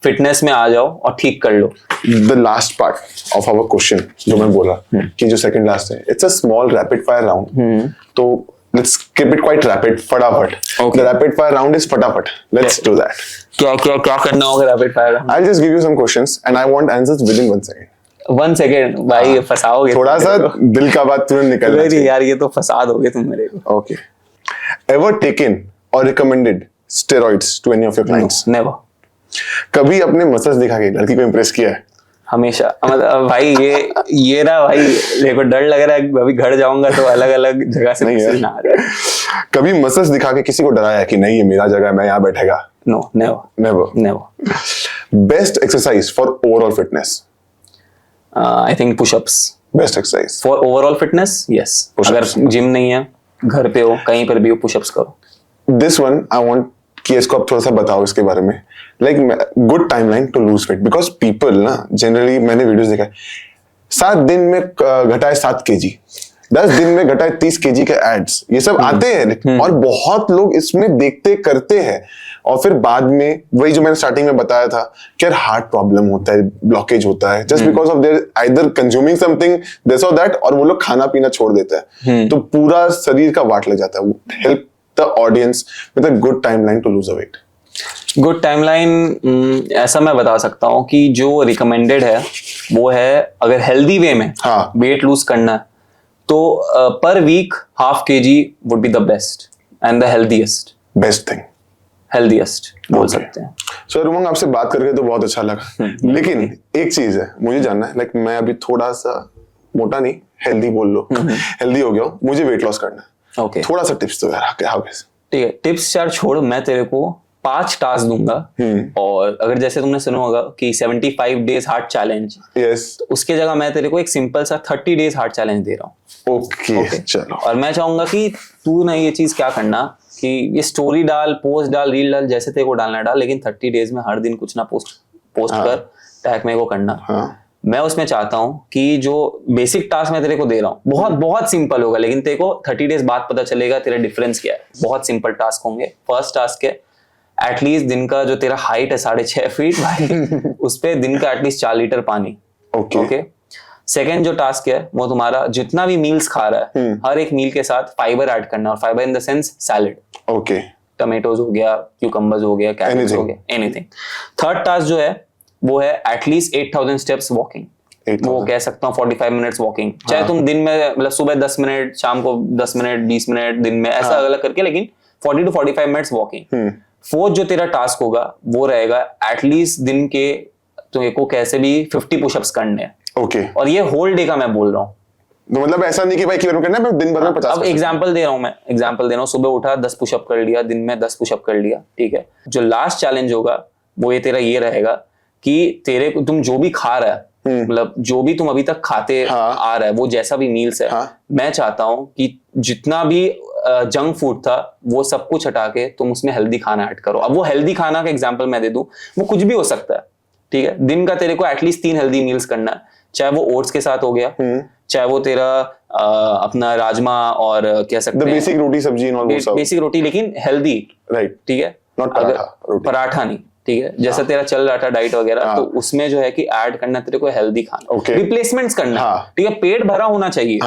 फिटनेस में आ जाओ और ठीक कर लो। The last part of our question जो मैं बोला कि जो सेकंड लास्ट है, it's a small rapid fire round, तो let's keep it quite rapid, फटाफट। Okay. The rapid fire round is फटाफट, लेट्स डू दैट। क्या क्या क्या करना होगा rapid fire? I'll just give you some questions and I want answers within 1 second. 1 second भाई, फंसाओगे थोड़ा सा दिल का बात तुरंत निकलना नहीं चाहिए। यार, ये तो फंसा दोगे तुम मेरे को। Okay. Ever taken or recommended steroids to any of your clients? Never. कभी अपने मसल्स दिखा के लड़की को इम्प्रेस किया है? हमेशा, मतलब भाई ये ना भाई, मेरे को डर लग रहा है अभी घर जाऊंगा तो अलग अलग जगह से नहीं मैसेज यार। ना आ जाए। कभी मसल्स दिखा के किसी को डराया है कि नहीं ये मेरा जगह है, मैं यहाँ बैठेगा? No, never never. Never. Best exercise for overall fitness? I think pushups. Best exercise for overall fitness, yes. Push-ups. अगर जिम नहीं है, घर पे हो, कहीं पर भी हो, पुशअप्स करो। दिस वन आई वांट कि इसको आप थोड़ा सा बताओ इसके बारे में, like good timeline to lose weight, because people ना जनरली, मैंने वीडियोस देखा है 7 दिन में घटाए 7 kg, 10 दिन में घटाए 30 kg के एड्स, ये सब आते हैं और बहुत लोग इसमें देखते करते हैं और फिर बाद में वही जो मैंने स्टार्टिंग में बताया था कि यार हार्ट प्रॉब्लम होता है, ब्लॉकेज होता है, just because of their either consuming something this और दैट, और वो लोग खाना पीना छोड़ देते हैं, तो पूरा शरीर का वाट लग जाता है। Help the audience with a good timeline to lose a weight. Good timeline ऐसा मैं बता सकता हूँ कि जो रिकमेंडेड है वो है, अगर हेल्दी वे में हाँ। वेट लूज करना है तो पर week ½ kg would be the best and the healthiest. Best thing, healthiest बोल Okay. सकते हैं। सो रुमंग, आपसे बात करके तो बहुत अच्छा लगा, लेकिन एक चीज है मुझे जानना है, लाइक मैं अभी थोड़ा सा मोटा नहीं, हेल्दी बोल लो, हेल्दी हो गया हूँ, मुझे वेट लॉस करना है, ओके, थोड़ा सा टिप्स दो यार, क्या कैसे? ठीक है। टिप्स यार छोड़, मैं तेरे को 5 टास्क दूंगा, और अगर जैसे तुमने सुना होगा कि 75 डेज हार्ट चैलेंज, यस, उसके जगह मैं तेरे को एक सिंपल सा 30 डेज हार्ट चैलेंज दे रहा हूँ। ओके चलो। और मैं चाहूंगा कि तू ना ये चीज क्या करना कि ये स्टोरी डाल, पोस्ट डाल, रील डाल, जैसे तेरे को डालना डाल, लेकिन 30 डेज में हर दिन कुछ ना पोस्ट हाँ। कर, टैग मेरे को करना। हाँ, मैं उसमें चाहता हूँ कि जो बेसिक टास्क मैं तेरे को दे रहा हूँ बहुत बहुत सिंपल होगा, लेकिन तेरे को 30 डेज बाद पता चलेगा तेरा डिफरेंस क्या है। बहुत सिंपल टास्क होंगे। फर्स्ट टास्क है, एटलीस्ट दिन का जो तेरा हाइट है 6.5 फीट भाई उस पे दिन का एटलीस्ट 4 लीटर पानी। Okay okay. सेकेंड जो टास्क है वो तुम्हारा जितना भी मील्स खा रहा है हर एक मील के साथ फाइबर ऐड करना, और fibre in the sense salad, okay, tomatoes हो गया, क्यूकम्बर्स हो गया, कैरेट्स हो गया, एनीथिंग। थर्ड टास्क जो है वो है एटलीस्ट 8000 स्टेप्स वॉकिंग। 8,000। वो कह सकता हूँ 45 मिनट्स वॉकिंग, चाहे तुम दिन में मतलब सुबह 10 मिनट, शाम को 10 मिनट, 20 मिनट, दिन में ऐसा अलग अलग करके, लेकिन 40 to 45 मिनट्स वॉकिंग। फोर्थ जो तेरा टास्क होगा वो रहेगा एटलीस्ट दिन के तुमको कैसे भी 50 पुशअप्स करने हैं, ओके। और ये होल डे का मैं बोल रहा हूँ। तो मतलब ऐसा नहीं कि भाई केवल करना है, मैं दिन भर में 50। अब एग्जांपल दे रहा हूँ, मैं एग्जांपल दे रहा हूँ। सुबह उठा 10 पुशअप कर लिया, दिन में 10 पुशअप कर लिया, ठीक है। जो लास्ट चैलेंज होगा वो ये तेरा ये रहेगा कि तेरे को तुम जो भी खा रहा है, मतलब जो भी तुम अभी तक खाते आ रहा है, वो जैसा भी मील्स है, मैं चाहता हूँ कि जितना भी जंक फूड था वो सब कुछ हटा के तुम उसमें हेल्दी खाना ऐड करो। अब वो हेल्दी खाना का एग्जांपल मैं दे दूं, वो कुछ भी हो सकता है, ठीक है। दिन का तेरे को एटलीस्ट 3 हेल्दी मील्स करना है, चाहे वो ओट्स के साथ हो गया, चाहे वो तेरा अपना राजमा और कह सकते हैं बेसिक रोटी सब्जी एंड ऑल वो सब, बेसिक रोटी लेकिन हेल्दी, राइट, ठीक है। नॉट पराठा, रोटी, पराठा नहीं, ठीक है। जैसा तेरा चल रहा था डाइट वगैरह, तो उसमें जो है कि ऐड करना तेरे को हेल्दी खाना, रिप्लेसमेंट्स करना, ठीक है। पेट भरा होना चाहिए।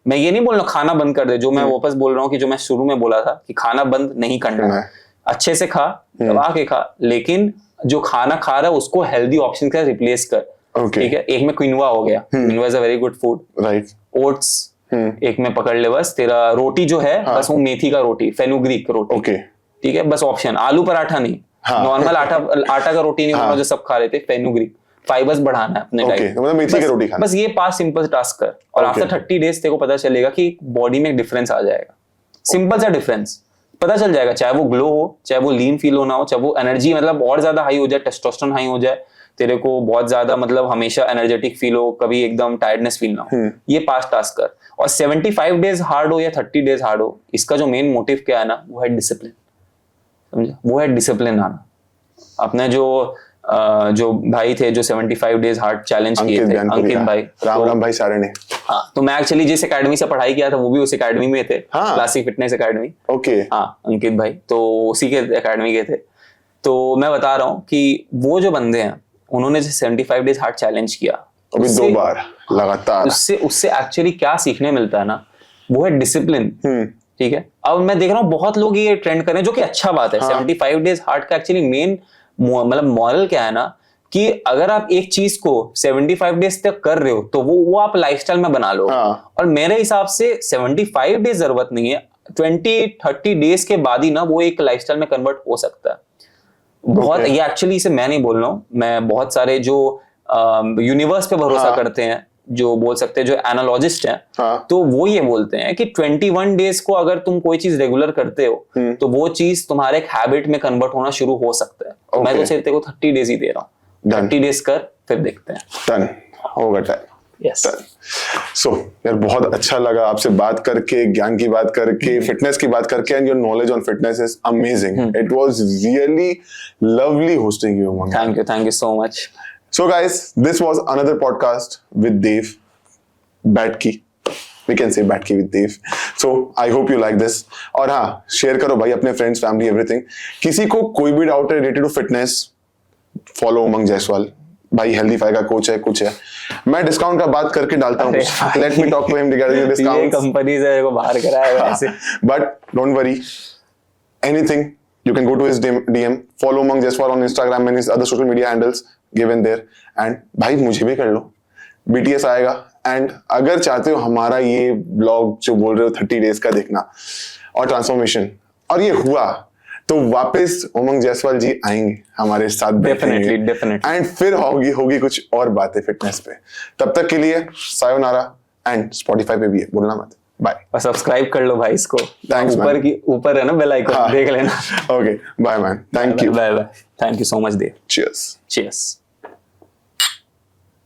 मैं ये नहीं बोल रहा खाना बंद कर दे, जो मैं वापस बोल रहा हूँ कि जो मैं शुरू में बोला था कि खाना बंद नहीं करना, अच्छे से खा, दबा के खा, लेकिन जो खाना खा रहा है उसको हेल्दी ऑप्शन के साथ रिप्लेस कर, ठीक है। एक में क्विनोआ हो गया, quinoa is a very good food, right. Oats एक में पकड़ ले, बस तेरा रोटी जो है बस वो मेथी का रोटी, फेनुग्रीक रोटी, ठीक है, बस ऑप्शन। आलू पराठा नहीं, नॉर्मल आटा का रोटी नहीं होना जो सब खा रहे थे, फेनुग्रीक। फाइबर्स बढ़ाना है अपने डाइट, मतलब मेथी की रोटी खाना। बस ये 5 सिंपल टास्क कर, और आफ्टर 30 डेज तेरे को पता चलेगा कि बॉडी में एक डिफरेंस आ जाएगा, सिंपल सा डिफरेंस पता चल जाएगा। चाहे वो ग्लो हो, चाहे वो लीन फील होना हो, चाहे वो एनर्जी मतलब और ज्यादा हाई हो जाए, टेस्टोस्टेरोन हाई हो जाए, तेरे को बहुत ज्यादा मतलब हमेशा एनर्जेटिक फील हो, कभी एकदम टायर्डनेस फील ना हो। ये 5 टास्क कर, और 75 डेज हार्ड हो या 30 डेज हार्ड हो, इसका जो मेन मोटिव क्या है ना, वो है डिसिप्लिन, समझे? वो है डिसिप्लिन आना। अपने जो भाई थे जो 75 डेज हार्ड चैलेंज किए थे, अंकित भाई, राम भाई सारे ने, हाँ, तो मैं एक्चुअली जिस एकेडमी से पढ़ाई किया था वो भी उस एकेडमी में थे, क्लासिक फिटनेस एकेडमी, ओके, हाँ, अंकित भाई तो उसी के एकेडमी के थे। तो मैं बता रहा हूँ कि वो जो बंदे हैं उन्होंने जो 75 डेज हार्ट चैलेंज किया, अभी 2 बार लगातार, उससे एक्चुअली क्या सीखने मिलता है ना, वो है डिसिप्लिन। ठीक है, अब मैं देख रहा हूँ बहुत लोग ये ट्रेंड कर रहे हैं, जो कि अच्छा बात है। 75 डेज हार्ट का एक्चुअली मेन मतलब मॉरल क्या है ना, कि अगर आप एक चीज को 75 डेज तक कर रहे हो तो वो आप लाइफस्टाइल में बना लो। और मेरे हिसाब से 75 डेज जरूरत नहीं है, 20-30 डेज के बाद ही ना वो एक लाइफस्टाइल में कन्वर्ट हो सकता है। बहुत ये एक्चुअली इसे मैं नहीं बोल रहा हूँ, मैं बहुत सारे जो यूनिवर्स पे भरोसा करते हैं, जो बोल सकते हैं, जो एनालॉजिस्ट हैं, तो वो ये बोलते हैं कि 21 डेज को अगर तुम कोई चीज रेगुलर करते हो तो वो चीज तुम्हारे एक हैबिट में कन्वर्ट होना शुरू हो सकता है। मैं तो सिर्फ तेरे को 30 डेज ही दे रहा हूँ, 30 डेज कर, फिर देखते हैं। डन होगा टाइम। यस सो यार बहुत अच्छा लगा आपसे बात करके, ज्ञान की बात करके, फिटनेस की बात करके, and your knowledge on fitness is amazing. It was really lovely hosting you among. Thank you so much. So guys, this was another podcast with Dave, Batki. We can say Batki with Dave. So I hope you like this. और हाँ, share करो भाई अपने friends, family, everything. किसी को कोई भी doubt है रिलेटेड टू फिटनेस, फॉलो उमंग जायसवाल भाई, हेल्दीफाई का कोच है, कुछ है। मैं डिस्काउंट का बात करके डालता हूँ, let me talk to him regarding discount. ये कंपनी से को बाहर कराया वैसे, but don't worry, anything you can go to his DM, follow Umang Jaiswal on Instagram and his other social media handles given there, and भाई मुझे भी कर लो, BTS आएगा। एंड अगर चाहते हो हमारा ये ब्लॉग जो बोल रहे हो 30 डेज का देखना और ट्रांसफॉर्मेशन, और ये हुआ, तो वापस उमंग जायसवाल जी आएंगे हमारे साथ, डेफिनेटली एंड फिर होगी कुछ और बातें फिटनेस पे। तब तक के लिए सायोनारा, एंड स्पॉटिफाई पे भी है, बोलना मत, बाय। और सब्सक्राइब कर लो भाई इसको, थैंक्स ऊपर है ना बेल आइकन, देख लेना। Okay bye man, thank you, bye bye, thank you so much Dev, cheers. Cheers.